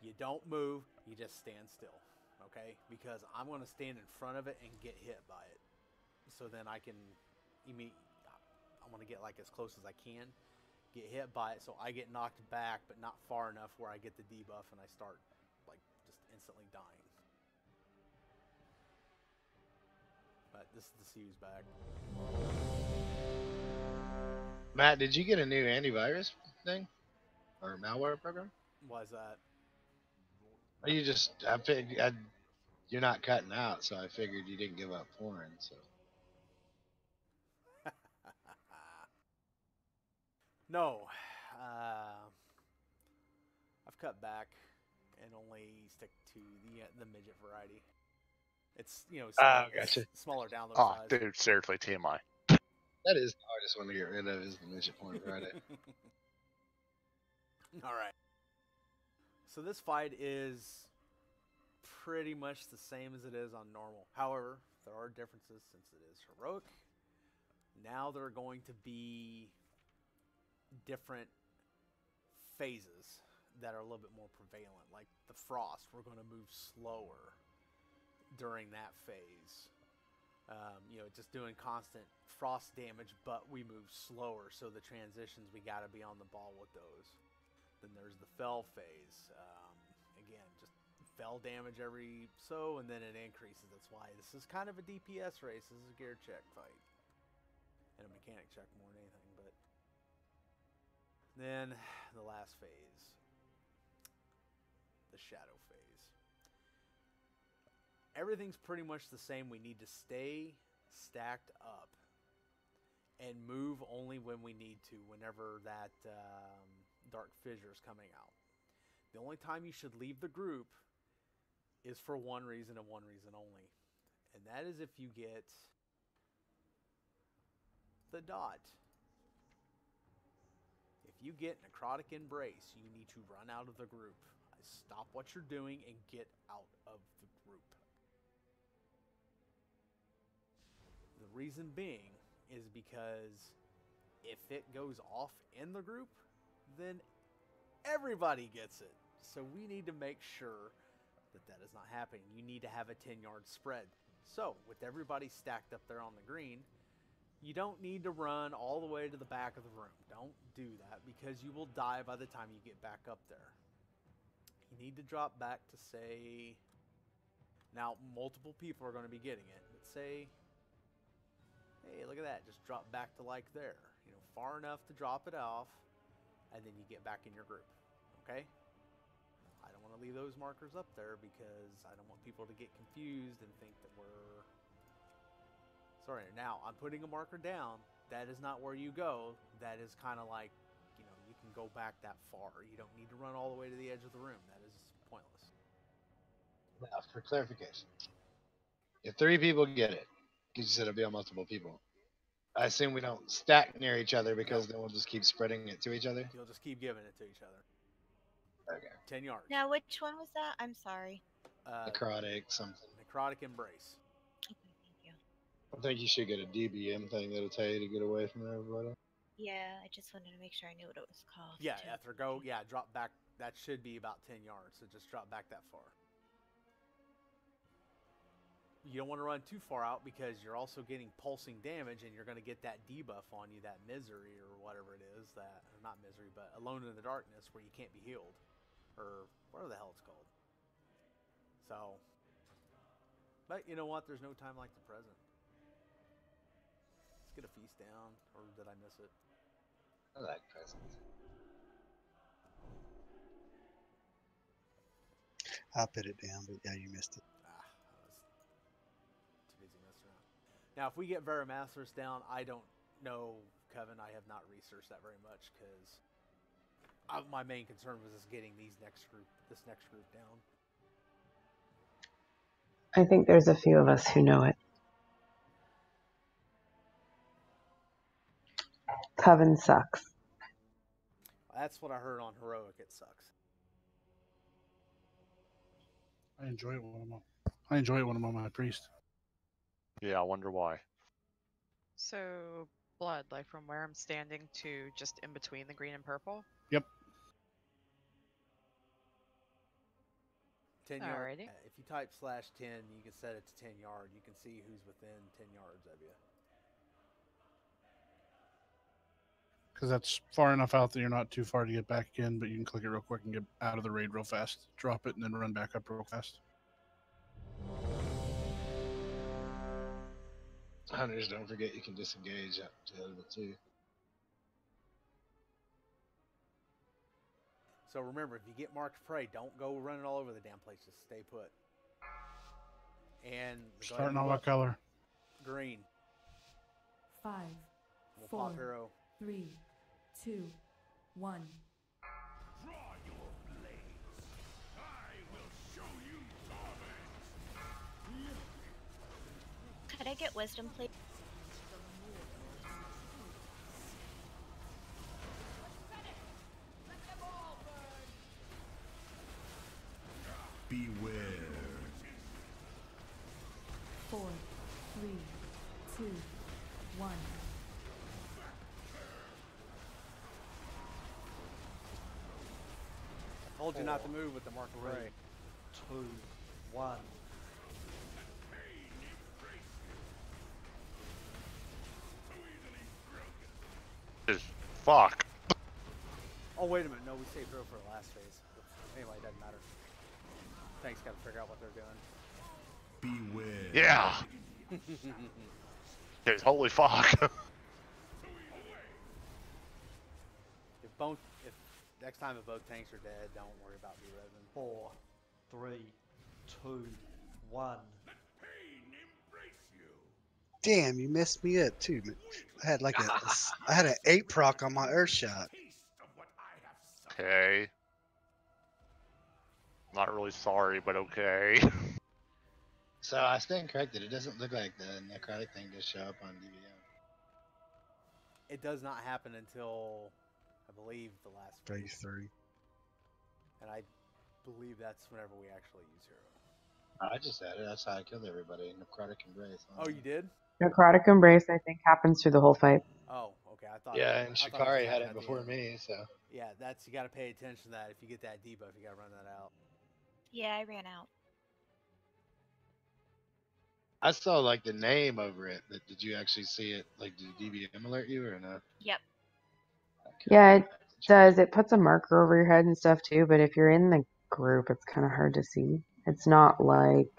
You don't move, you just stand still, okay? Because I'm going to stand in front of it and get hit by it. So then I can, I want to get like as close as I can, get hit by it so I get knocked back, but not far enough where I get the debuff and I start like just instantly dying. But this is the Sioux's back. Matt, did you get a new antivirus thing? Or malware program? Why is that? Well, you're not cutting out, so I figured you didn't give up porn, so. No. I've cut back and only stick to the midget variety. It's, you know, gotcha. smaller download Oh, size. dude, seriously, TMI. That is the hardest one to get rid of, is the midget porn variety. Alright. So this fight is pretty much the same as it is on normal. However, there are differences since it is heroic. Now there are going to be different phases that are a little bit more prevalent. Like the frost, we're going to move slower during that phase. Just doing constant frost damage, but we move slower, so the transitions, we got to be on the ball with those. Then there's the fell phase. Again, just fell damage every so, and then it increases. That's why this is kind of a DPS race. This is a gear check fight. And a mechanic check more than anything, but then the last phase, the shadow phase. Everything's pretty much the same. We need to stay stacked up and move only when we need to, whenever that dark fissure is coming out. The only time you should leave the group is for one reason and one reason only, and that is if you get the dot. If you get necrotic embrace, you need to run out of the group. Stop what you're doing and get out of the group. The reason being is because if it goes off in the group, then everybody gets it. So we need to make sure that that is not happening. You need to have a 10-yard spread. So with everybody stacked up there on the green, you don't need to run all the way to the back of the room. Don't do that, because you will die by the time you get back up there. You need to drop back to, say, now multiple people are going to be getting it, but say, hey, look at that, just drop back to like there, far enough to drop it off, and then you get back in your group. Okay? I don't want to leave those markers up there because I don't want people to get confused and think that we're... Sorry, now I'm putting a marker down. That is not where you go. That is kind of like, you can go back that far. You don't need to run all the way to the edge of the room. That is pointless. Now, for clarification, if 3 people get it, because you said it'll be on multiple people, I assume we don't stack near each other, because then we'll just keep spreading it to each other? You'll just keep giving it to each other. Okay. 10 yards. Now, which one was that? I'm sorry. Necrotic, something. Necrotic embrace. Okay, thank you. I think you should get a DBM thing that'll tell you to get away from everybody. Yeah, I just wanted to make sure I knew what it was called. Yeah, too. after go, drop back. That should be about 10 yards, so just drop back that far. You don't want to run too far out, because you're also getting pulsing damage, and you're going to get that debuff on you, that misery or whatever it is, that, or not misery, but alone in the darkness, where you can't be healed, or whatever the hell it's called. So, but you know what? There's no time like the present. Let's get a feast down, or did I miss it? I like present. I put it down, but yeah, you missed it. I was too busy messing around. Now, if we get Veramasters down, I don't know, Kevin. I have not researched that very much, because my main concern was just getting this next group down. I think there's a few of us who know it. Coven sucks. That's what I heard on Heroic. It sucks. I enjoy it when I'm on my priest. Yeah, I wonder why. So, blood, like from where I'm standing to just in between the green and purple? Yep. 10 yard. Alrighty. If you type /10, you can set it to 10 yard. You can see who's within 10 yards of you. Because that's far enough out that you're not too far to get back in, but you can click it real quick and get out of the raid real fast. Drop it and then run back up real fast. Hunters, don't forget you can disengage up to level 2. So remember, if you get marked prey, don't go running all over the damn place. Just stay put. And Starting on what color? Green. 5, We'll 4, pop hero. 3, 2, 1. Draw your blades. I will show you torment. Could I get wisdom, please? Beware. 4, 3, 2, 1. I told you not to move with the marked prey. 3, 2, 1. Just fuck. Oh, wait a minute. No, we saved her for the last phase. Anyway, it doesn't matter. Tanks got to figure out what they're doing. Beware. Yeah. Dude, holy fuck. If next time if both tanks are dead, don't worry about de-resing. 4, 3, 2, 1. Damn, you messed me up too. Man. I had like I had an 8 proc on my Earth shot. Okay. Not really sorry, but okay. So I stand corrected. It doesn't look like the necrotic thing just show up on DVM. It does not happen until, I believe, the last phase 3. And I believe that's whenever we actually use hero. I just had it. That's how I killed everybody. Necrotic embrace. Oh, you did? Necrotic Embrace, I think, happens through the whole fight. Oh, okay. I thought. Yeah, and I thought Shikari just had happened it at the before end. me, so. Yeah, that's you got to pay attention to that. If you get that debuff, you got to run that out. Yeah, I ran out. I saw like the name over it. But did you actually see it? Like, did DVM alert you or no? Yep. Yeah, it does. It puts a marker over your head and stuff too, but if you're in the group, it's kind of hard to see. It's not like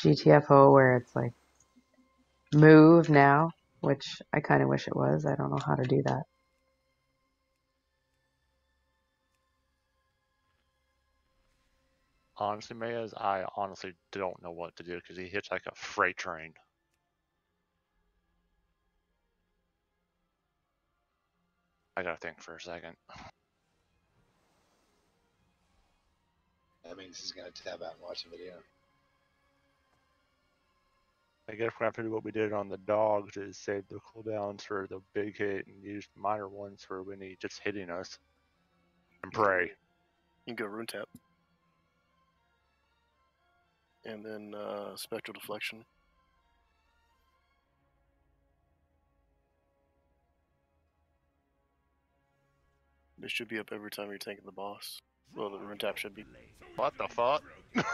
GTFO where it's like move now, which I kind of wish it was. I don't know how to do that. Honestly, Mayas, I honestly don't know what to do because he hits like a freight train. I gotta think for a second. That means he's gonna tab out and watch the video. I guess we have to do what we did on the dogs is save the cooldowns for the big hit and use minor ones for when he just hitting us. And pray. You can go rune tap. And then spectral deflection. It should be up every time you're tanking the boss. Well, the rune tap should be. What the fuck? Okay.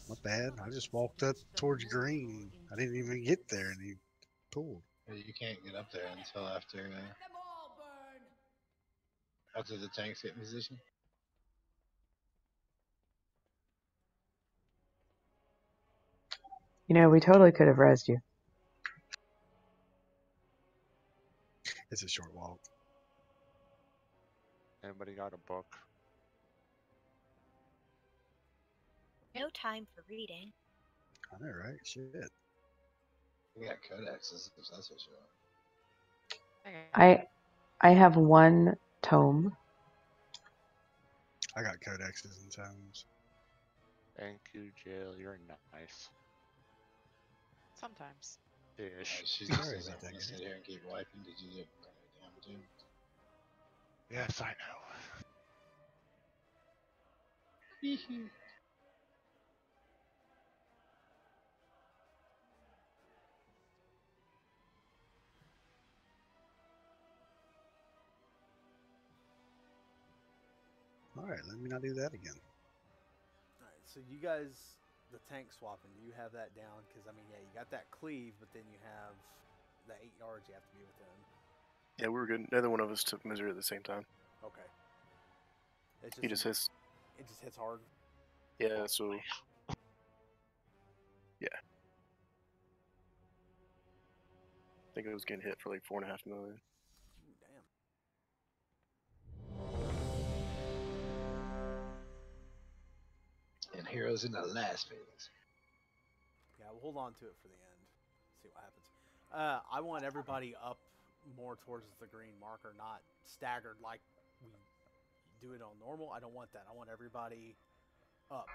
Not bad. I just walked up towards green. I didn't even get there, and he pulled. You can't get up there until after the tanks get in position. You know, we totally could have rezzed you. It's a short walk. Anybody got a book? No time for reading. I know, right? Shit. We got codexes, that's for sure. I have one tome. I got codexes and tomes. Thank you, Jail. You're nice. Sometimes. Ish. She's just gonna sit here and keep wiping. Did you get damn too? Yes, I know. Alright, let me not do that again. Alright, so you guys, the tank swapping, do you have that down? Because, I mean, yeah, you got that cleave, but then you have the 8 yards you have to be within. Yeah, we were good. Neither one of us took misery at the same time. Okay. It's He just hits. It just hits hard. Yeah, so. Yeah. I think it was getting hit for like 4.5 million. And heroes in the last phase. Yeah, we'll hold on to it for the end. See what happens. I want everybody up more towards the green marker, not staggered like we do it on normal. I don't want that. I want everybody up.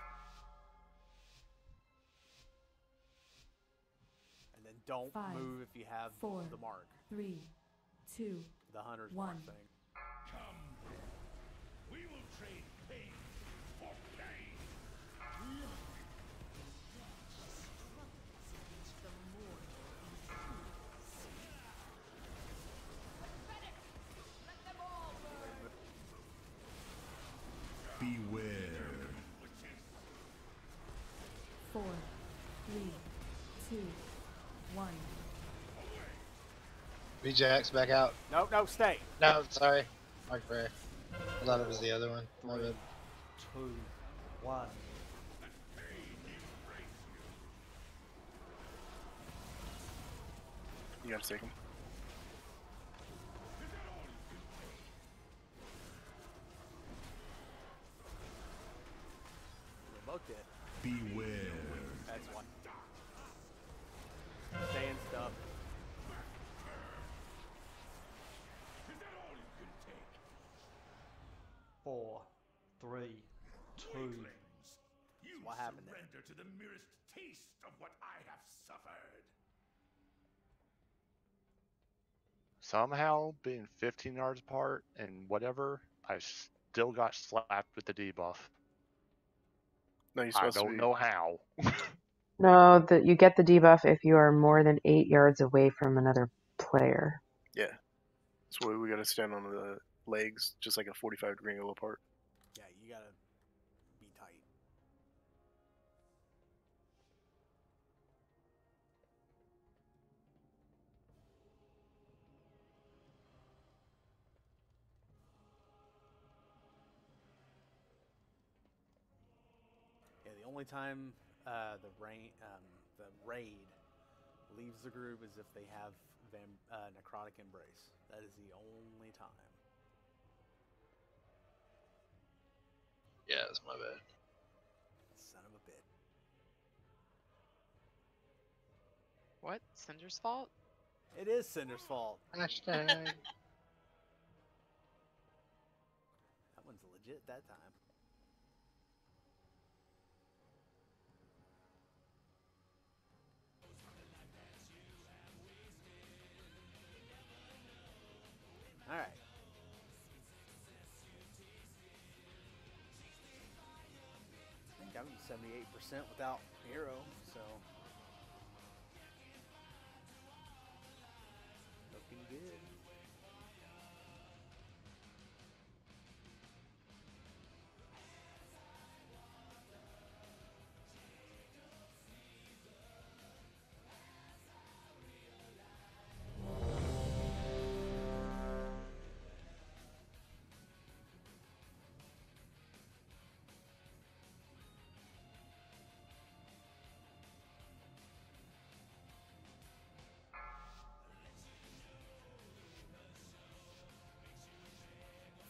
And then don't 5, move if you have 4, the mark. 3, 2, The hunter's 1. mark thing. We will trade pain for gain. Beware. 4, 3, 2, 1. Rejax back out. No, no, stay. No, sorry. Mark prayer. I thought it was the other one. My 3, bad. 2, 1. You gotta take him. We're both dead. Beware. That's one. Stay in stuff. 4, 3, 2. You What happened there? surrender to the merest taste of what I have suffered. Somehow, being 15 yards apart and whatever, I still got slapped with the debuff. No, you're I supposed to don't be. know how. No, that you get the debuff if you are more than 8 yards away from another player. Yeah. That's why we gotta stand on the legs, just like a 45-degree angle apart. Yeah, you gotta be tight. Yeah, the only time the raid leaves the group is if they have necrotic embrace. That is the only time. Yeah, that's my bad. Son of a bitch. What? Cinder's fault? It is Cinder's fault. Hashtag. That one's legit that time. Alright. I think I'm 78% without hero, so looking good.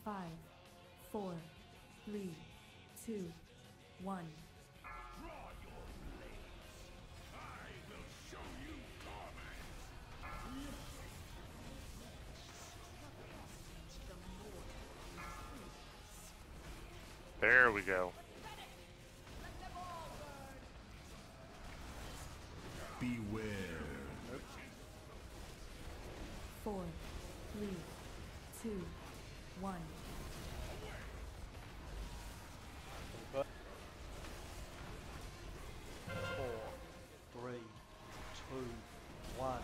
Five, 4, 3, 2, 1. Draw your blades. I will show you torment. There we go. Beware. 4, 3, 2, 1. But 4, 3, 2, 1.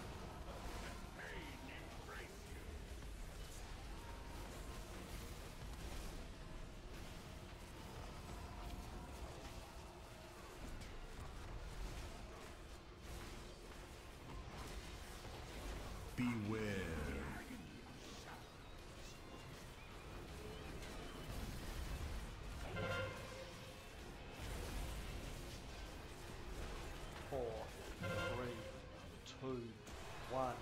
Beware. 4, 3, 2, 1.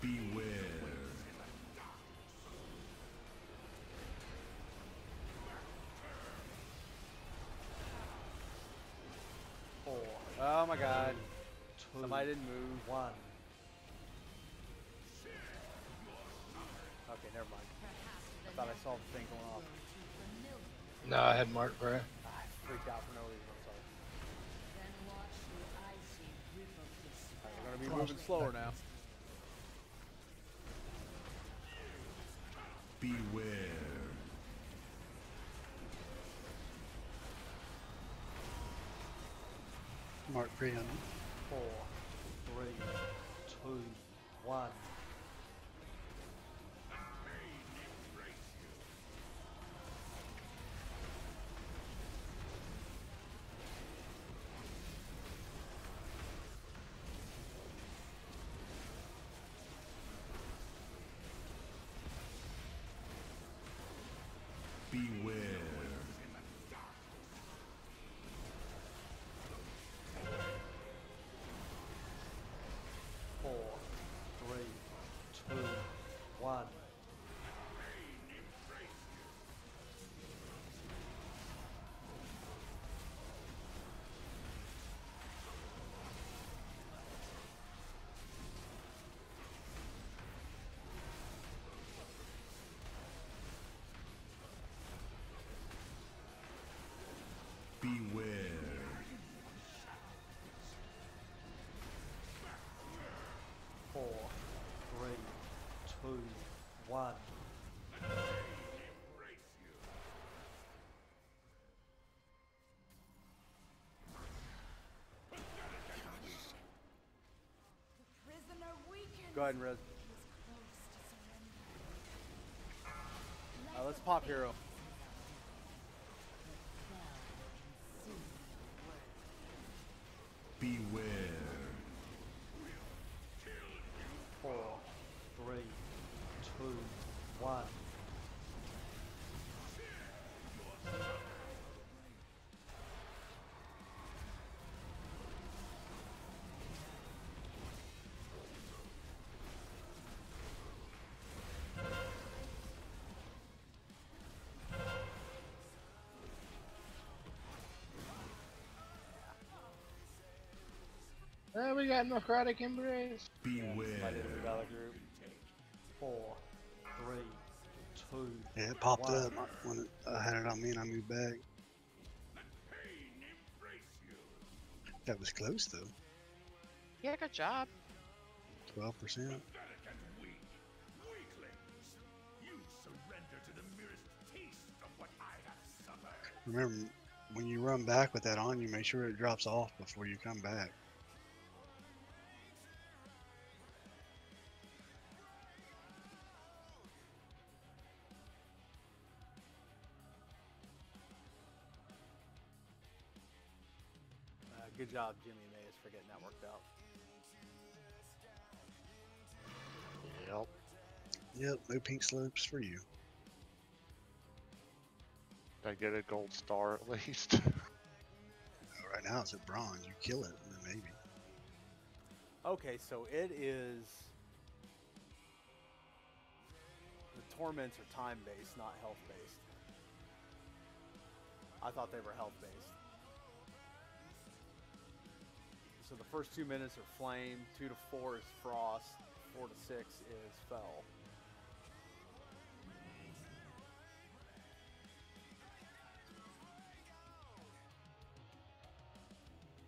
Beware. 4, oh my god. 2, Somebody didn't move. 1. Okay, never mind. I thought I saw the thing going off. No, I had Mark prayer. I freaked out for no reason. I'm sorry. Alright, we're gonna be moving slower now. Beware. Mark 300. 4, 3, 2, 1. Beware. 4, 3, 2, 1. Beware. 4, 3, 2, 1. Go ahead and res. Let's pop hero. Beware. 4, 3, 2, 1. We got necrotic embrace. Beware. 4, 3, 2. Yeah, it popped 1. up when I had it on me and I moved back. That was close though. Yeah, good job. 12%. Remember, when you run back with that on you, make sure it drops off before you come back. Good job, Jimmy Mays, for getting that worked out. Yep. Yep, no pink slopes for you. Did I get a gold star at least? Right now it's at bronze. You kill it, and then maybe. Okay, so it is. The torments are time based, not health based. I thought they were health based. So the first 2 minutes are flame, 2 to 4 is frost, 4 to 6 is fell.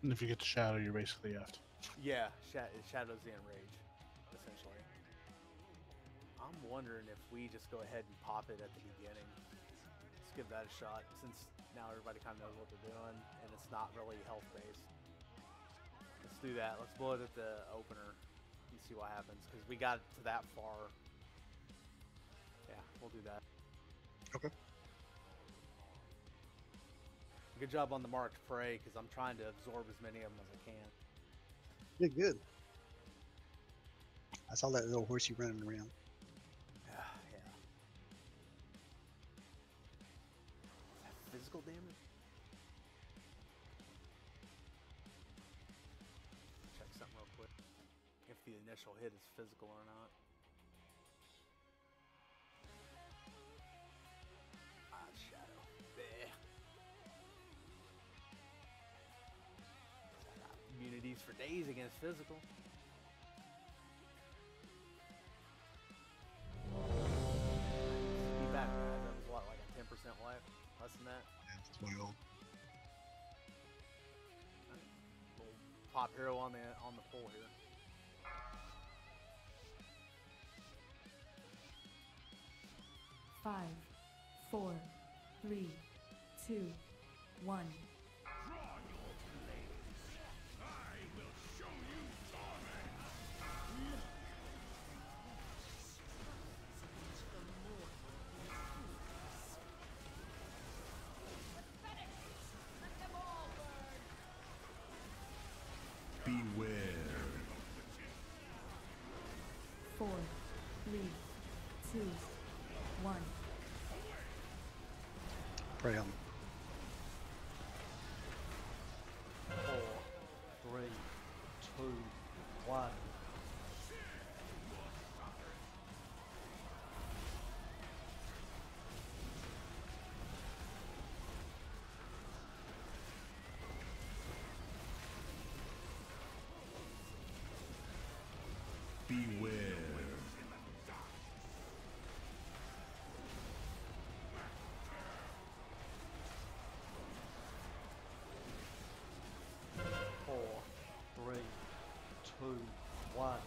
And if you get to shadow, you're basically effed. Yeah, shadows the enrage, essentially. I'm wondering if we just go ahead and pop it at the beginning. Let's give that a shot, since now everybody kind of knows what they're doing, and it's not really health based. Let's do that. Let's blow it at the opener and see what happens, because we got to that far. Yeah, we'll do that. Okay. Good job on the marked prey, because I'm trying to absorb as many of them as I can. Yeah, good. I saw that little horsey running around. Yeah. Is that physical damage? Check something real quick. If the initial hit is physical or not. Shadow. Bleh. I got immunities for days against physical. Be back, guys. That was what, like a 10% life? Less than that? Yeah, it's 12. Little pop hero on the pull here. Five, 4, 3, 2, 1. 4, 3, 2, 1. Pray on. 4, 3, 2, 1. Beware. 4, 3, 2, 1.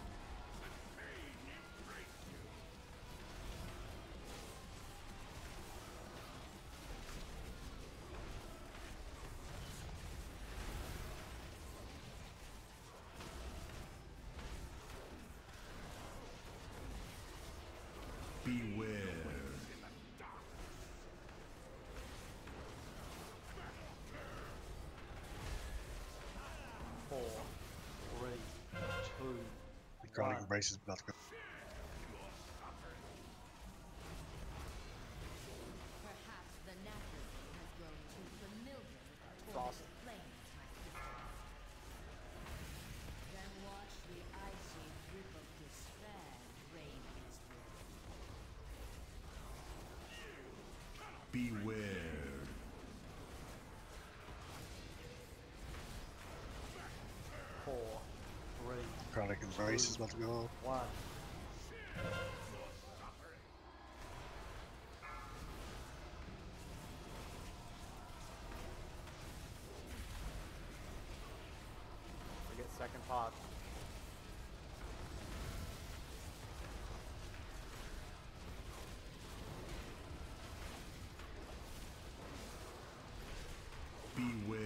Beware. 4, 3, 2, Necrotic 1. Embrace is about to go. Perhaps the naturalism has grown too familiar with the Frost. tormented flames, my sister. Then watch the icy grip of despair rain against you. Beware. 4, 3, Necrotic Embrace is about to go. 1. I get second pot. Beware.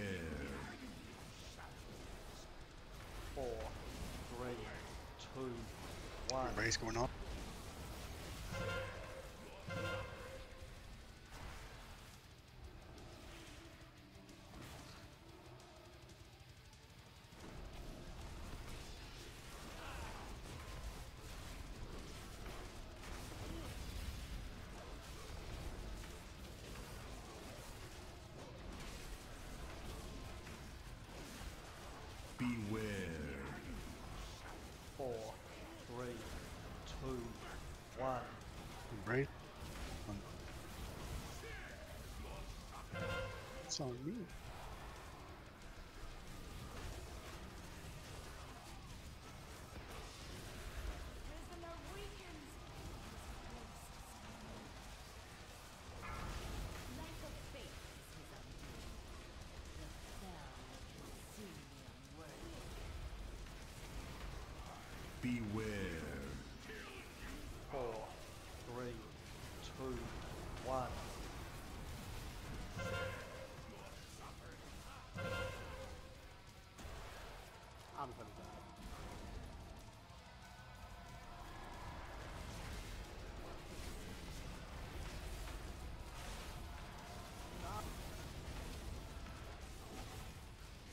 4, 3, 2, 1. Embrace going on. Beware. 4, 3, 2, 1. Embrace. It's on me. Like a fate is his undoing. The spell will see me unworthy. Beware. 4, 3, 2, 1. I'm gonna die.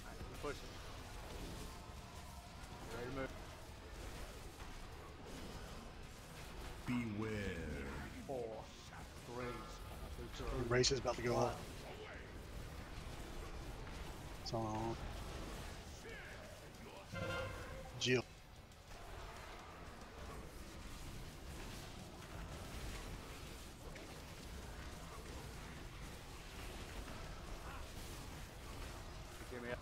Alright, keep pushing. You ready to move? Beware. 4, 3, 2, Embrace is about to go 1. up. It's on. Jill. Give me up.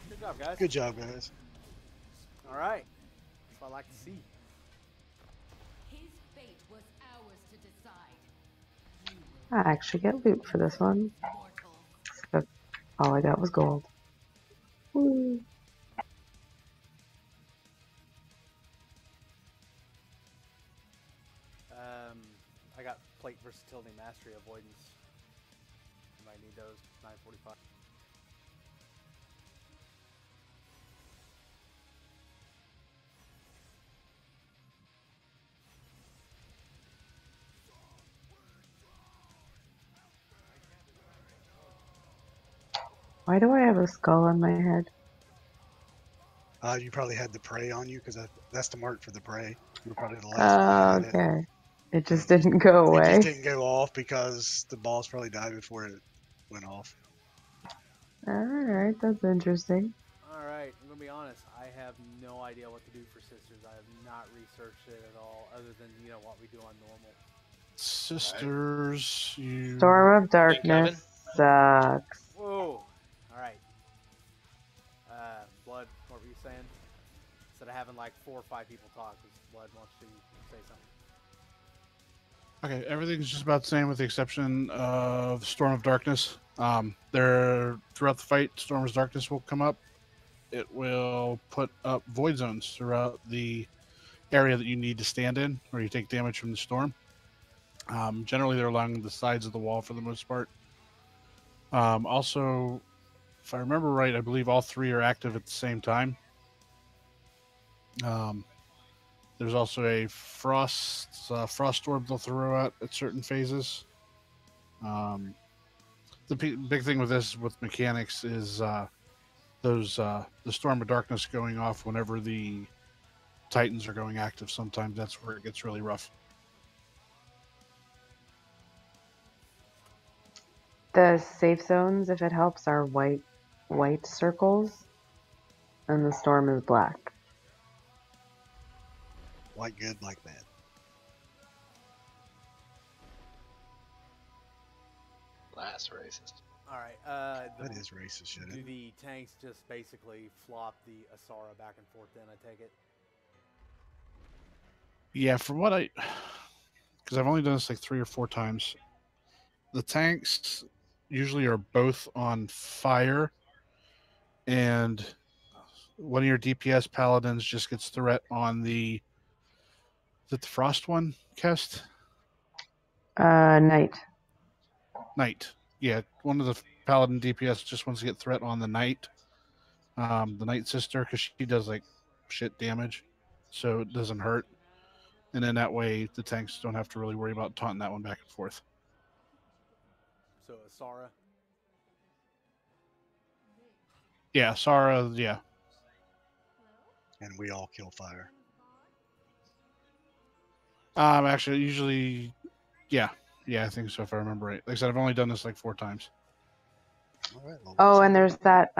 Good job, guys. Good job, guys. All right. That's what I like to see. His fate was ours to decide. I actually get loot for this one. But all I got was gold. Woo. I got plate versatility, mastery, avoidance. You might need those. 945. Why do I have a skull on my head? You probably had the prey on you because that's the mark for the prey. You were probably the last one that had it. Okay. It just didn't go It away. just didn't go off because the boss probably died before it went off. Alright, that's interesting. Alright, I'm gonna be honest, I have no idea what to do for sisters. I have not researched it at all, other than, you know, what we do on normal. Sisters, you. Storm of Darkness sucks. Whoa! Alright. Blood, what were you saying? Instead of having like 4 or 5 people talk, Blood wants to say something. Okay, everything's just about the same with the exception of Storm of Darkness. There, throughout the fight, Storm of Darkness will come up. It will put up void zones throughout the area that you need to stand in, where you take damage from the storm. Generally, they're along the sides of the wall for the most part. Also, if I remember right, I believe all 3 are active at the same time. There's also a frost orb they'll throw out at certain phases. The big thing with this, with mechanics, is the Storm of Darkness going off whenever the Titans are going active. Sometimes that's where it gets really rough. The safe zones, if it helps, are white circles, and the storm is black. White good, black bad. Last racist. Alright, That is racist, shouldn't do it? the tanks just basically flop the Asara back and forth then, I take it? Yeah, from what because I've only done this like 3 or 4 times. The tanks usually are both on fire, and one of your DPS paladins just gets threat on the. Is it the frost one, Kest? Night. Night. Yeah, one of the paladin DPS just wants to get threat on the night. The night sister, because she does like shit damage, so it doesn't hurt. And then that way the tanks don't have to really worry about taunting that one back and forth. So Asara? Yeah, Sara, yeah. And we all kill fire. Actually, usually, yeah, I think so if I remember right. Like I said, I've only done this like 4 times. All right, well, Oh, and there's that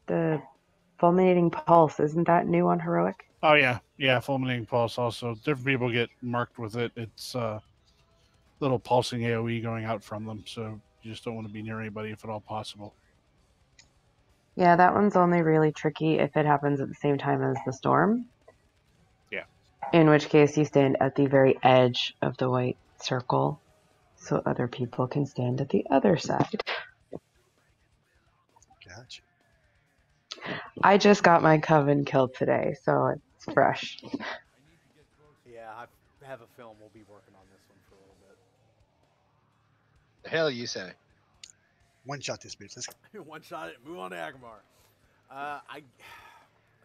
the fulminating pulse. Isn't that new on heroic? Oh yeah, fulminating pulse. Also, different people get marked with it. It's little pulsing AOE going out from them, so you just don't want to be near anybody if at all possible. Yeah, that one's only really tricky if it happens at the same time as the storm. Yeah. In which case you stand at the very edge of the white circle so other people can stand at the other side. Gotcha. I just got my coven killed today, so it's fresh. Yeah, I have a film. We'll be working on this one for a little bit. The hell you say? One shot this bitch. Let's go. One shot it. Move on to Agamar.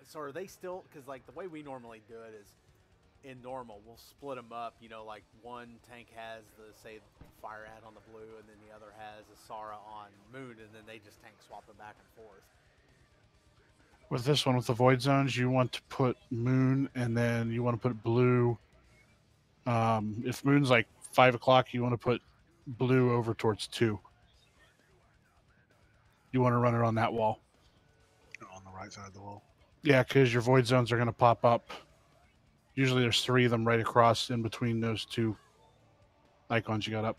So are they still? Because like the way we normally do it is, in normal we'll split them up. You know, like one tank has the say fire ad on the blue, and then the other has Asara on moon, and then they just tank swap it back and forth. With this one, with the void zones, you want to put moon, and then you want to put blue. If moon's like 5 o'clock, you want to put blue over towards 2. You want to run it on that wall. On the right side of the wall. Yeah, because your void zones are going to pop up. Usually there's 3 of them right across in between those 2 icons you got up.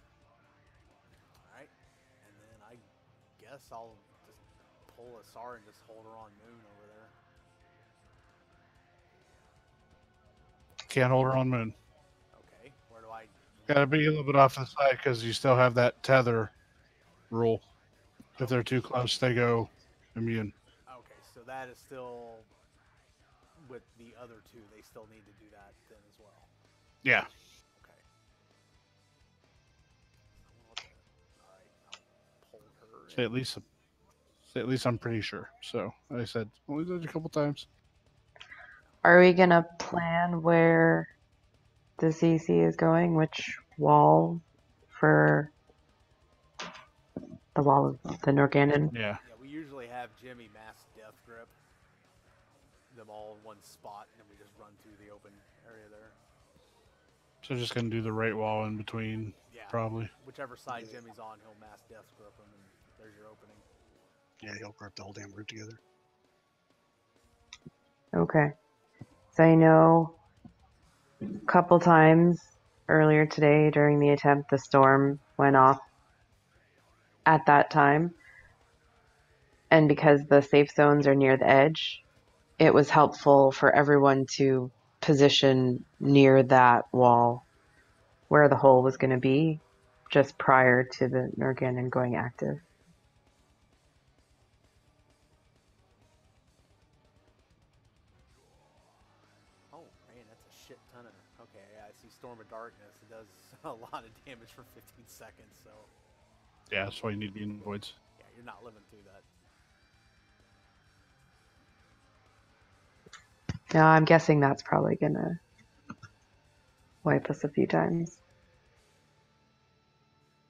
Alright. And then I guess I'll just pull Asara and just hold her on moon over there. Can't hold her on moon. Okay. Where do I... Got to be a little bit off the side because you still have that tether rule. If they're too close, they go immune. Okay, so that is still... With the other 2, they still need to do that then as well. Yeah. Okay. Alright, I'll pull her. Say at least I'm pretty sure. So, like I said, only did it a couple times. Are we gonna plan where the CC is going? Which wall for the wall of the Norgannon? Yeah. Yeah, we usually have have Jimmy mass death grip them all in one spot, and then we just run through the open area there. So just gonna do the right wall in between, Yeah. probably. Whichever side Jimmy's on, he'll mass death grip him, and there's your opening. Yeah, he'll grip the whole damn group together. Okay. So I know a couple times earlier today during the attempt, the storm went off at that time. And because the safe zones are near the edge, it was helpful for everyone to position near that wall where the hole was going to be just prior to the Nerganon going active. Oh man, that's a shit ton of. Okay, yeah, I see Storm of Darkness. It does a lot of damage for 15 seconds, so. Yeah, that's why you need the voids. Yeah, you're not living through that. Now I'm guessing that's probably going to wipe us a few times.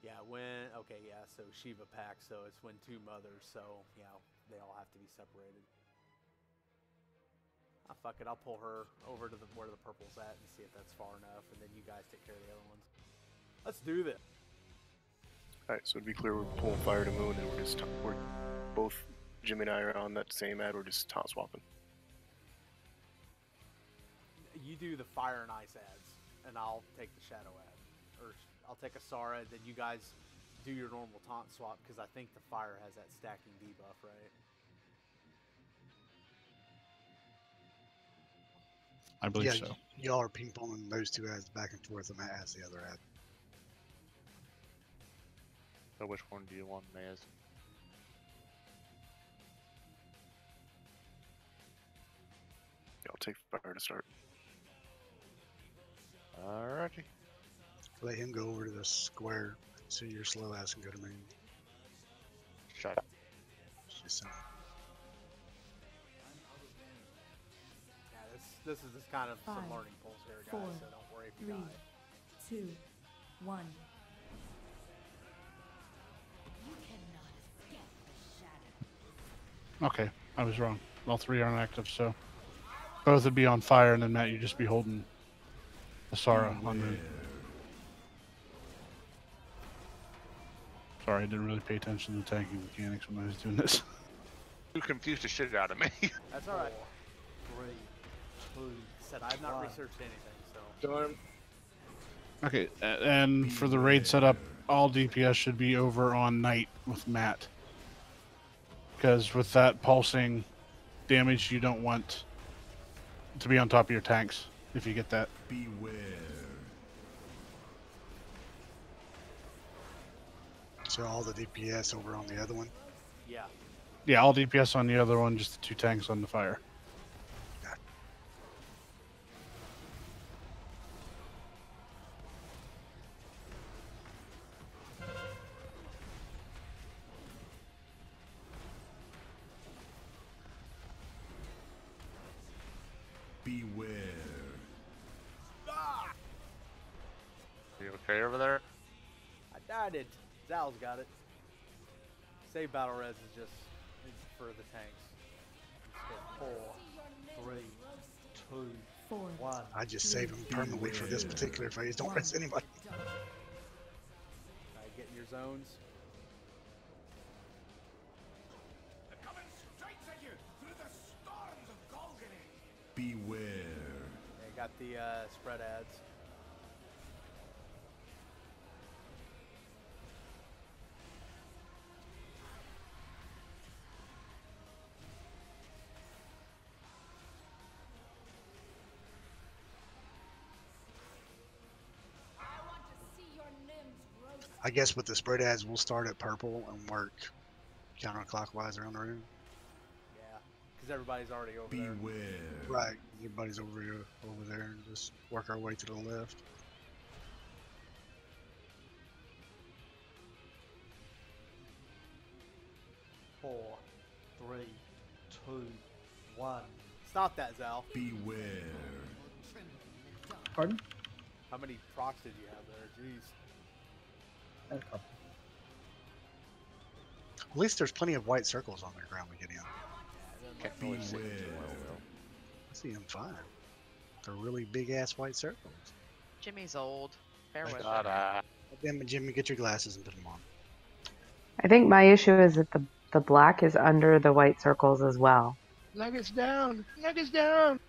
Yeah, okay, yeah, so Shiva pack, so it's when two mothers, so, yeah, they all have to be separated. Ah, fuck it, I'll pull her over to where the purple's at and see if that's far enough, and then you guys take care of the other ones. Let's do this. Alright, so to be clear, we're pulling Fire to Moon, and we're both, Jimmy and I are on that same ad, we're just taunt swapping. You do the fire and ice ads, and I'll take the shadow ad. Or I'll take a Sara, then you guys do your normal taunt swap, because I think the fire has that stacking debuff, right? I believe so. Y'all are ping-ponging those two ads back and forth, and Matt has the other ad. So which one do you want, Maz? Yeah, I'll take Fire to start. Alrighty. Let him go over to the square so your slow ass can go to main. Shut up. Just Yeah, this is just kind of some 5, learning pulls here, guys, 4, so don't worry if you 3, die. 2, 1. You cannot escape the shadow. Okay, I was wrong. All three aren't active, so both would be on fire, and then Matt, you'd just be holding the Sara on moon. Sorry, I didn't really pay attention to the tanking mechanics when I was doing this. You confused the shit out of me. That's alright. 3, 2, Said I've not one. researched anything, so. Storm. Okay, and for the raid setup, all DPS should be over on night with Matt. Because with that pulsing damage, you don't want to be on top of your tanks, if you get that. Beware. So all the DPS over on the other one. Yeah. Yeah, all DPS on the other one, just the two tanks on the fire. Beware. You okay over there? I died it. Zal's got it. Save battle res is just for the tanks. 4, 3, 2, 4. 1. I just save him permanently for this particular phase. Don't rest anybody. Alright, get in your zones. They're coming straight at you through the storms of Golgari. Beware. Okay, got the spread ads. I guess with the spread ads, we'll start at purple and work counterclockwise around the room. Yeah, because everybody's already over there. Beware. Right, everybody's over here, over there, and just work our way to the left. Four, 3, 2, 1. Stop that, Zal. Beware. Pardon? How many procs did you have there? Jeez. A couple. At least there's plenty of white circles on the ground we get in. Can't really see them too well, though. I see them fine. They're really big ass white circles. Jimmy's old. Bear with him. Damn it, Jimmy, get your glasses and put them on. I think my issue is that the black is under the white circles as well. Nuggets down! Nuggets down!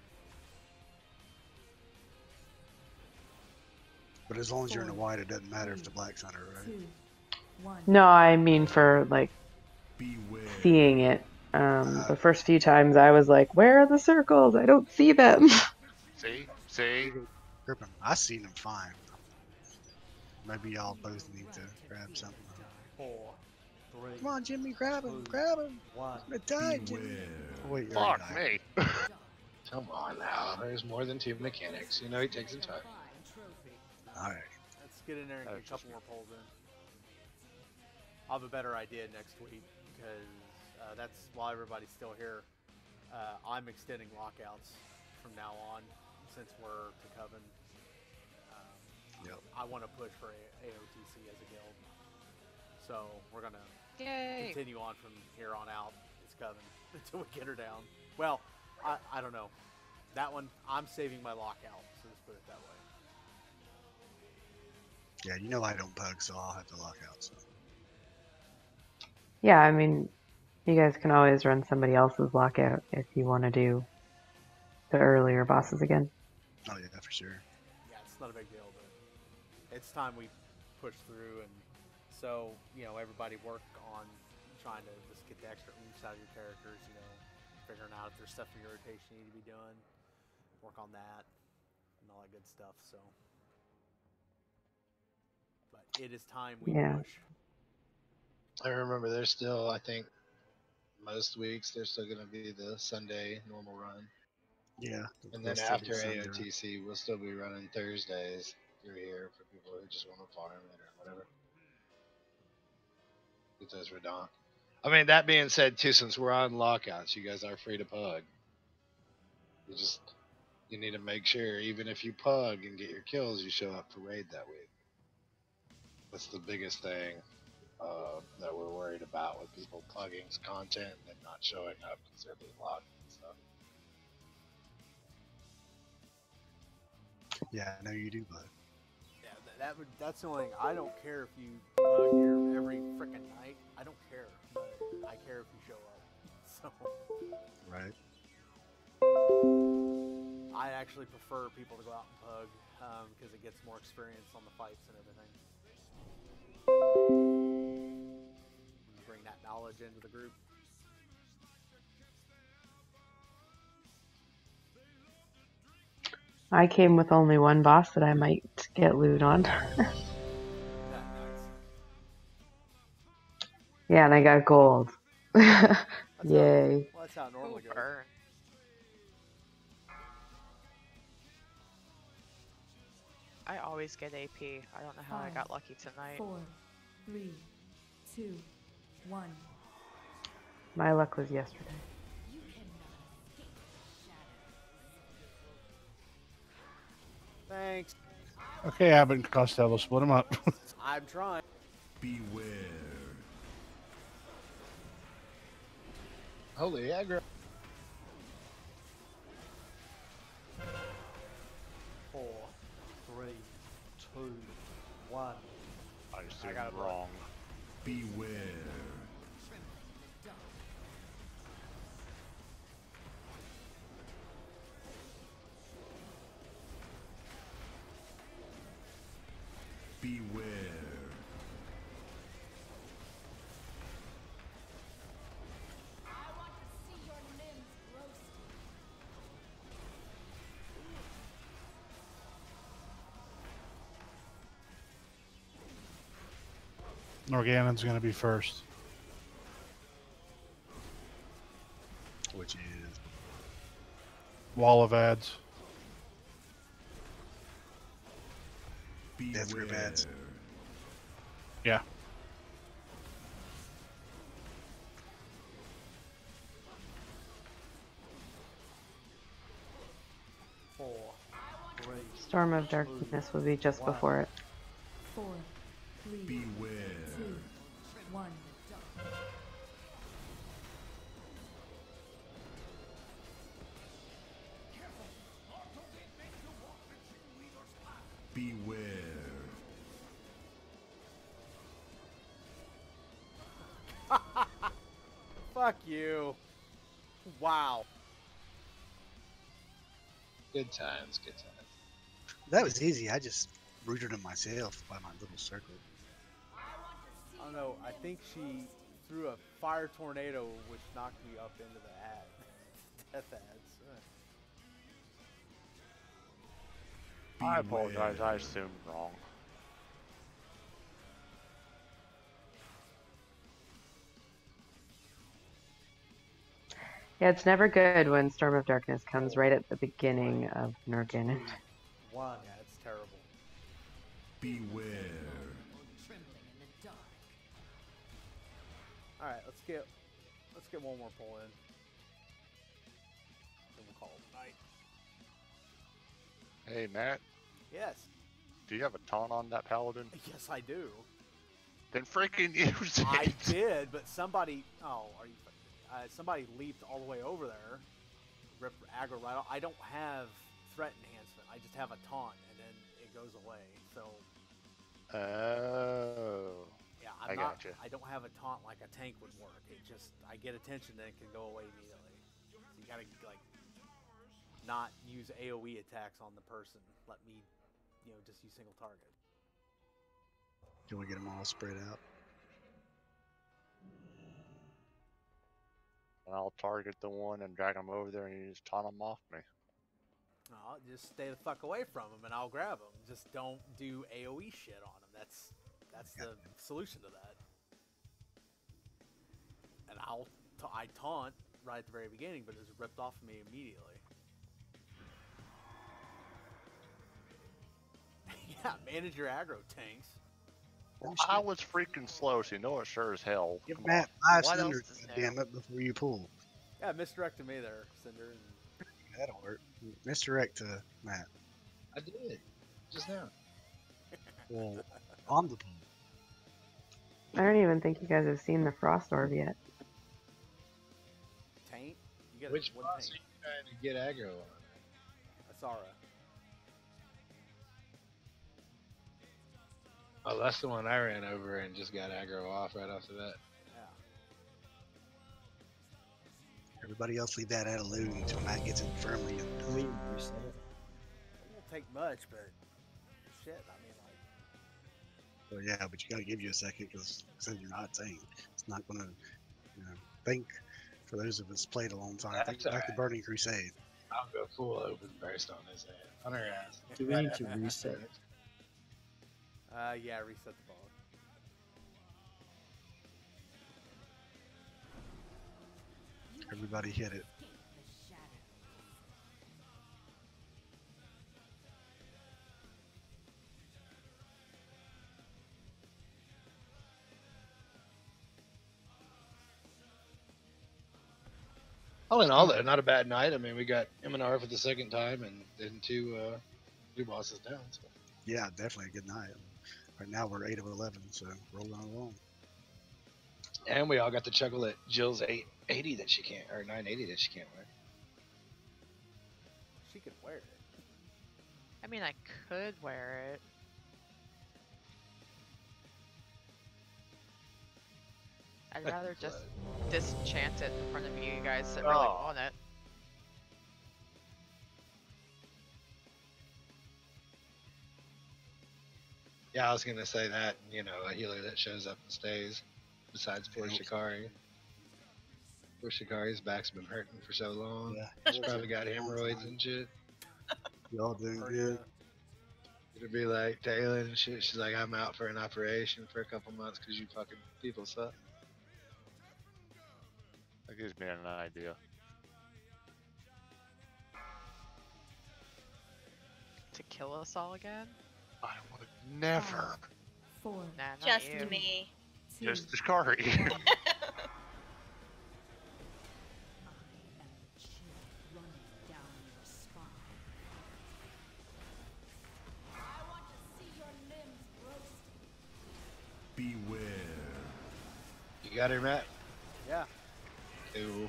But as long as you're in the white, it doesn't matter if the black's under, right? 2, 1. No, I mean for like seeing it. The first few times I was like, where are the circles? I don't see them. See? Gripping. I seen them fine. Maybe y'all both need to grab something. 4, 3. Come on, Jimmy, grab him, grab him. 1. I'm gonna die, Jimmy. Oh, wait, you're Fuck gonna die. me. Come on now. There's more than two mechanics. You know he takes some time. Alright. Let's get in there and get a couple more polls in. I'll have a better idea next week because that's while everybody's still here. I'm extending lockouts from now on since we're to Coven. Yep. I want to push for AOTC as a guild, so we're gonna Yay. continue on from here on out. It's Coven until we get her down. Well, I don't know. That one I'm saving my lockout, so let's put it that way. Yeah, you know I don't bug, so I'll have to lock out. So. Yeah, I mean, you guys can always run somebody else's lockout if you want to do the earlier bosses again. Oh yeah, for sure. Yeah, it's not a big deal, but it's time we push through, and so everybody work on trying to just get the extra oomph out of your characters. Figuring out if there's stuff for your rotation you need to be doing, work on that, and all that good stuff. So, but it is time we push. I remember there's still, I think, most weeks there's still going to be the Sunday normal run. Yeah. And then after AOTC, we'll still be running Thursdays through here for people who just want to farm it or whatever. Get those redonk. I mean, that being said, too, since we're on lockouts, you guys are free to pug. You need to make sure, even if you pug and get your kills, you show up for raid that week. That's the biggest thing that we're worried about with people plugging content and then not showing up because they're being locked and stuff. Yeah, I know you do, bud. Yeah, that's the only thing. I don't care if you pug here every freaking night. I don't care. But I care if you show up. So. Right. I actually prefer people to go out and pug because it gets more experience on the fights and everything. Bring that knowledge into the group. I came with only one boss that I might get loot on. Yeah, and I got gold. Yay. Well, that's how it normally goes. I always get AP. I don't know how I got lucky tonight. 4, 3, 2, 1. My luck was yesterday. Thanks. Okay, Abbott and Costello, split them up. I'm trying. Beware. Holy aggro. 4, 3, 2, 1. I got it wrong. Beware. Beware. Organon's going to be first. Which is Wall of ads. Death Grip ads. Yeah. Storm of Darkness will be just before it. 4, 3, Beware. 2, 1. Fuck you. Wow. Good times, good times. That was easy. I just rooted him myself by my little circle. I don't know. I think she threw a fire tornado, which knocked me up into the ad. Death ads. I apologize. I assumed wrong. Yeah, it's never good when Storm of Darkness comes right at the beginning of Norgan. One. Yeah, it's terrible. Beware. Trembling in the dark. All right, let's get one more pull in. Then we'll call it a night. Hey, Matt. Yes. Do you have a taunt on that paladin? Yes, I do. Then freaking use it. I did, but somebody. Oh, are you? Somebody leaped all the way over there, ripped aggro right off. I don't have threat enhancement. I just have a taunt, and then it goes away. So. Oh. Yeah, I gotcha. I don't have a taunt like a tank would work. It just I get attention, then it can go away immediately. So you gotta like not use AOE attacks on the person. Let me, just use single target. Can we get them all spread out? And I'll target the one and drag him over there, and you just taunt him off me. No, just stay the fuck away from him, and I'll grab him. Just don't do AOE shit on him. That's the solution to that. And I taunt right at the very beginning, but it's ripped off of me immediately. Yeah, manage your aggro, tanks. Well, I was freaking slow, so you know it sure as hell. Give Come Matt on. 5 cinders, damn it, before you pull. Yeah, misdirected me there, Cinder. That'll work. Misdirect to Matt. I did. Just now. Well, on the pull. I don't even think you guys have seen the Frost Orb yet. Taint? You get Which one boss are taint. you trying to get aggro on? Asara. Oh, that's the one I ran over and just got aggro off right off the bat. Yeah. Everybody else leave that at alone until Matt gets it firmly. Can we reset it? It won't take much, but shit, I mean, like. Well, yeah, but you gotta give you a second because since you're not saying, it's not gonna, think. For those of us played a long time, think That's back to Burning Crusade. I'll go full open burst on his head. On her ass. Do we need to reset it? Yeah, reset the ball. Everybody hit it. All in all, though, not a bad night. I mean, we got M&R for the second time and then two bosses down. So. Yeah, definitely a good night. Right now we're 8 of 11, so rolling along. And we all got to chuckle at Jill's 880 that she can't, or 980 that she can't wear. She could wear it. I mean, I could wear it. I'd rather just disenchant it in front of you guys that really want it. Yeah, I was going to say that, a healer that shows up and stays, besides poor Shikari. Poor Shikari's back's been hurting for so long. Yeah. She's probably got hemorrhoids and shit. Y'all doing good? It'd be like Taylor and shit. She's like, I'm out for an operation for a couple months because you fucking people suck. That gives me an idea. To kill us all again? I would never. 4. Nah, not Just you. me. Just the Shikari. I am the chill running down your spine. I want to see your limbs roasted. Beware. You got her, Matt? Yeah. Cool.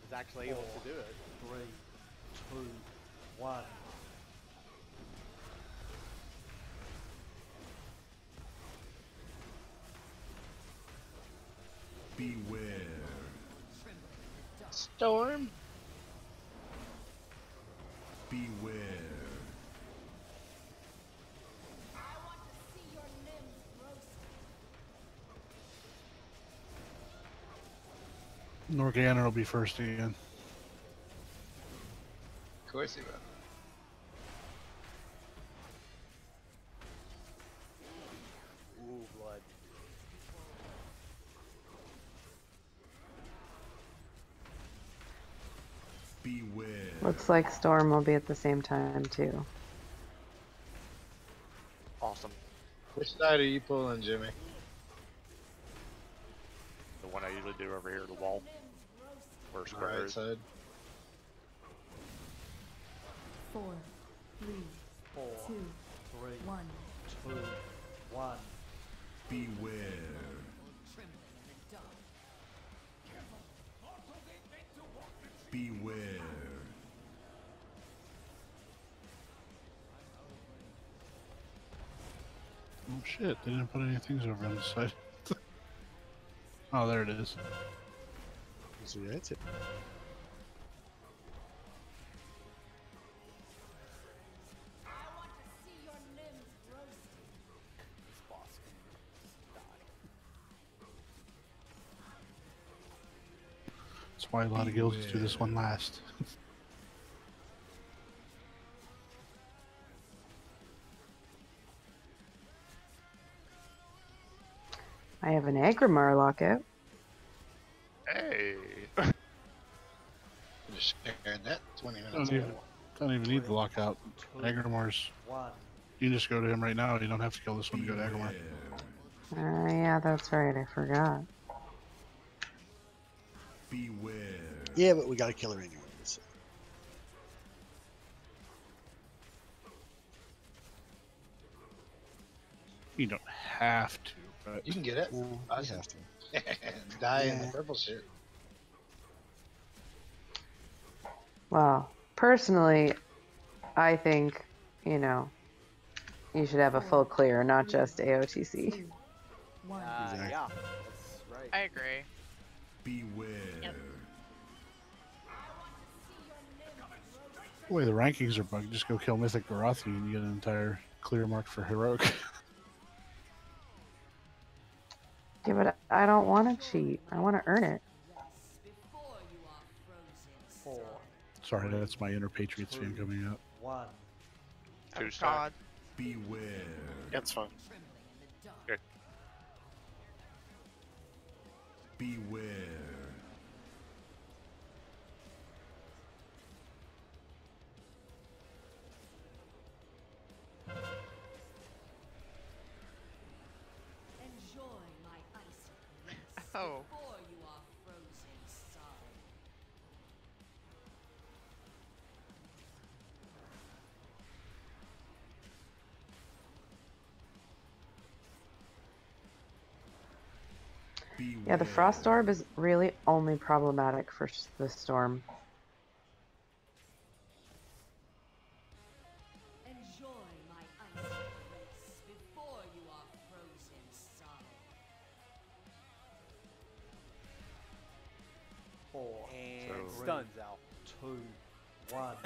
Is actually able to do it. 3, 2, 1. Beware. Storm. Beware. Norganon will be first again. Of course he will. Ooh, blood. Beware. Looks like Storm will be at the same time too. Awesome. Which side are you pulling, Jimmy? The one I usually do over here, the wall. Where The square right is. side. 4, 3, 4, 2, 3, 1. 2, 1. Beware. Beware. Oh shit, they didn't put any things over on the side. Oh, there it is. So yeah, that's it. This boss can just die. That's why a lot of guilds do this one last. I have an Agrimar lockout. Hey. Just shared that 20 minutes Don't ago. even need the lockout. Agrimar's. 1. You can just go to him right now. You don't have to kill this one to go to Agrimar. Yeah, that's right. I forgot. Beware. Yeah, but we gotta kill her anyway. So. You don't have to, but You can get it. No, I we should have to. die in the Yeah. purple shirt. Well, personally, I think, you know, you should have a full clear, not just AOTC. 2, 1. Exactly. Yeah, that's right. I agree. Beware. the way the rankings are bugged, just go kill Mythic Barathi and you get an entire clear mark for Heroic. Yeah, but I don't want to cheat. I want to earn it. 4, Sorry, that's my inner Patriots fan coming up. 1. Oh, Two-star. God. Beware. That's fine. Okay. Beware. Enjoy my icy bliss Oh. before you are frozen solid. Yeah, the Frost Orb is really only problematic for the Storm. Enjoy my icy bliss before you are frozen solid. 4, And So- stuns out. 2, 1.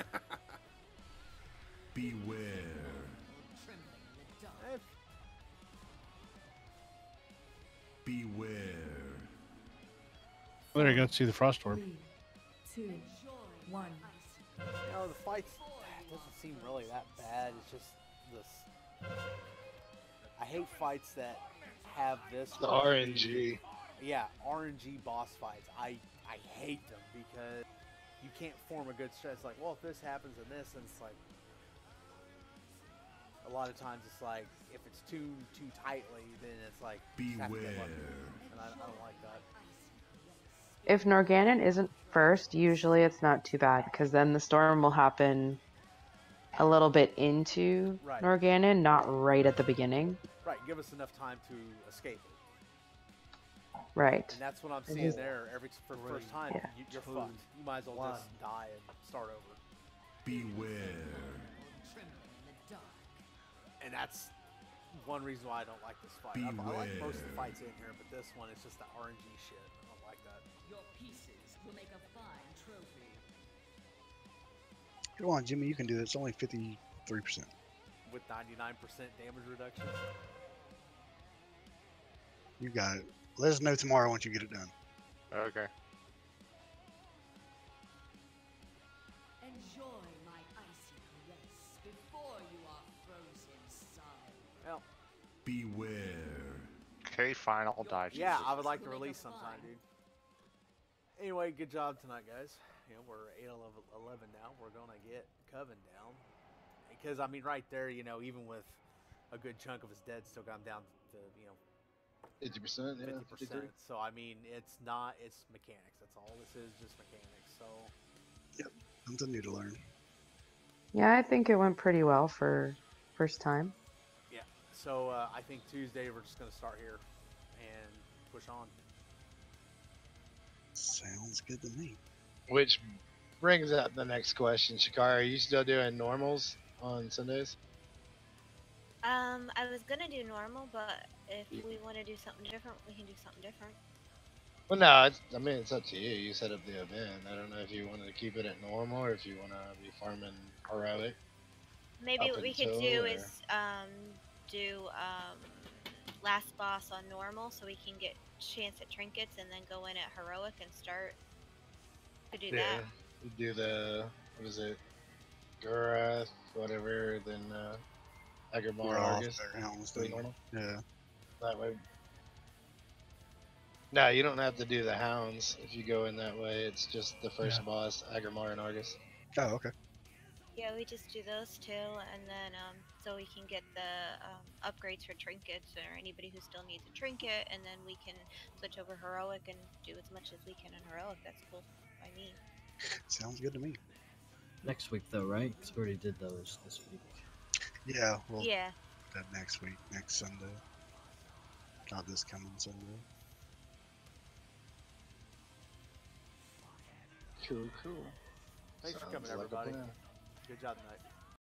Beware. Beware. Well, there you go. See the Frost Orb. 3, 2, 1. You know, the fights doesn't seem really that bad. It's just this. I hate fights that have this. The where RNG. Yeah, RNG boss fights. I hate them because you can't form a good strat. It's like, well, if this happens and this, and it's like a lot of times it's like if it's too tightly, then it's like you just have to get Beware. lucky. And I don't like that. If Norganon isn't first, usually it's not too bad because then the storm will happen a little bit into Right. Norganon, not right at the beginning. Right, give us enough time to escape it. Right. And that's what I'm It seeing is- there. For the first time, Yeah. you're 2, fucked. You might as well 1. just die and start over. Beware. And that's one reason why I don't like this fight. I like most of the fights in here, but this one is just the RNG shit. I don't like that. Your pieces will make a fine trophy. Come on, Jimmy, you can do this. It's only 53%. With 99% damage reduction. You got it. Let us know tomorrow once you get it done. Okay. Enjoy my icy caress before you are frozen solid. Well, Beware. Okay, fine, I'll die. yeah, I would like to release sometime, dude. Anyway, good job tonight, guys. You know, we're 8-11 now. We're going to get Coven down. Because, I mean, right there, you know, even with a good chunk of his dead, still got him down to, you know, 50%, yeah. 50%. So, I mean, it's mechanics. That's all this is, just mechanics. So, Yep, something new to learn. Yeah, I think it went pretty well for first time. yeah. So, I think Tuesday we're just going to start here and push on. Sounds good to me. Which brings up the next question. Shakara, are you still doing normals on Sundays? I was gonna do normal, but if we want to do something different, we can do something different. Well, no, it's up to you. You set up the event. I don't know if you wanted to keep it at normal or if you want to be farming heroic. Maybe up what we could until, do or- is do last boss on normal, so we can get chance at trinkets, and then go in at heroic and start. Could do that. You do the, what is it, Gurath, whatever, then Agarmar We're off Argus. there, Helms Do it thing. normal. Yeah. That way. No, you don't have to do the hounds if you go in that way. It's just the first boss, Agarmar and Argus. Oh, okay. Yeah, we just do those two, and then so we can get the upgrades for trinkets or anybody who still needs a trinket, and then we can switch over heroic and do as much as we can in heroic. That's cool by me. Sounds good to me. Next week, though, right? Because we already did those this week. Yeah, well, Yeah. that next week, next Sunday. Not this coming Sunday. Cool. Thanks for Sounds coming, like a everybody. plan. Good job tonight.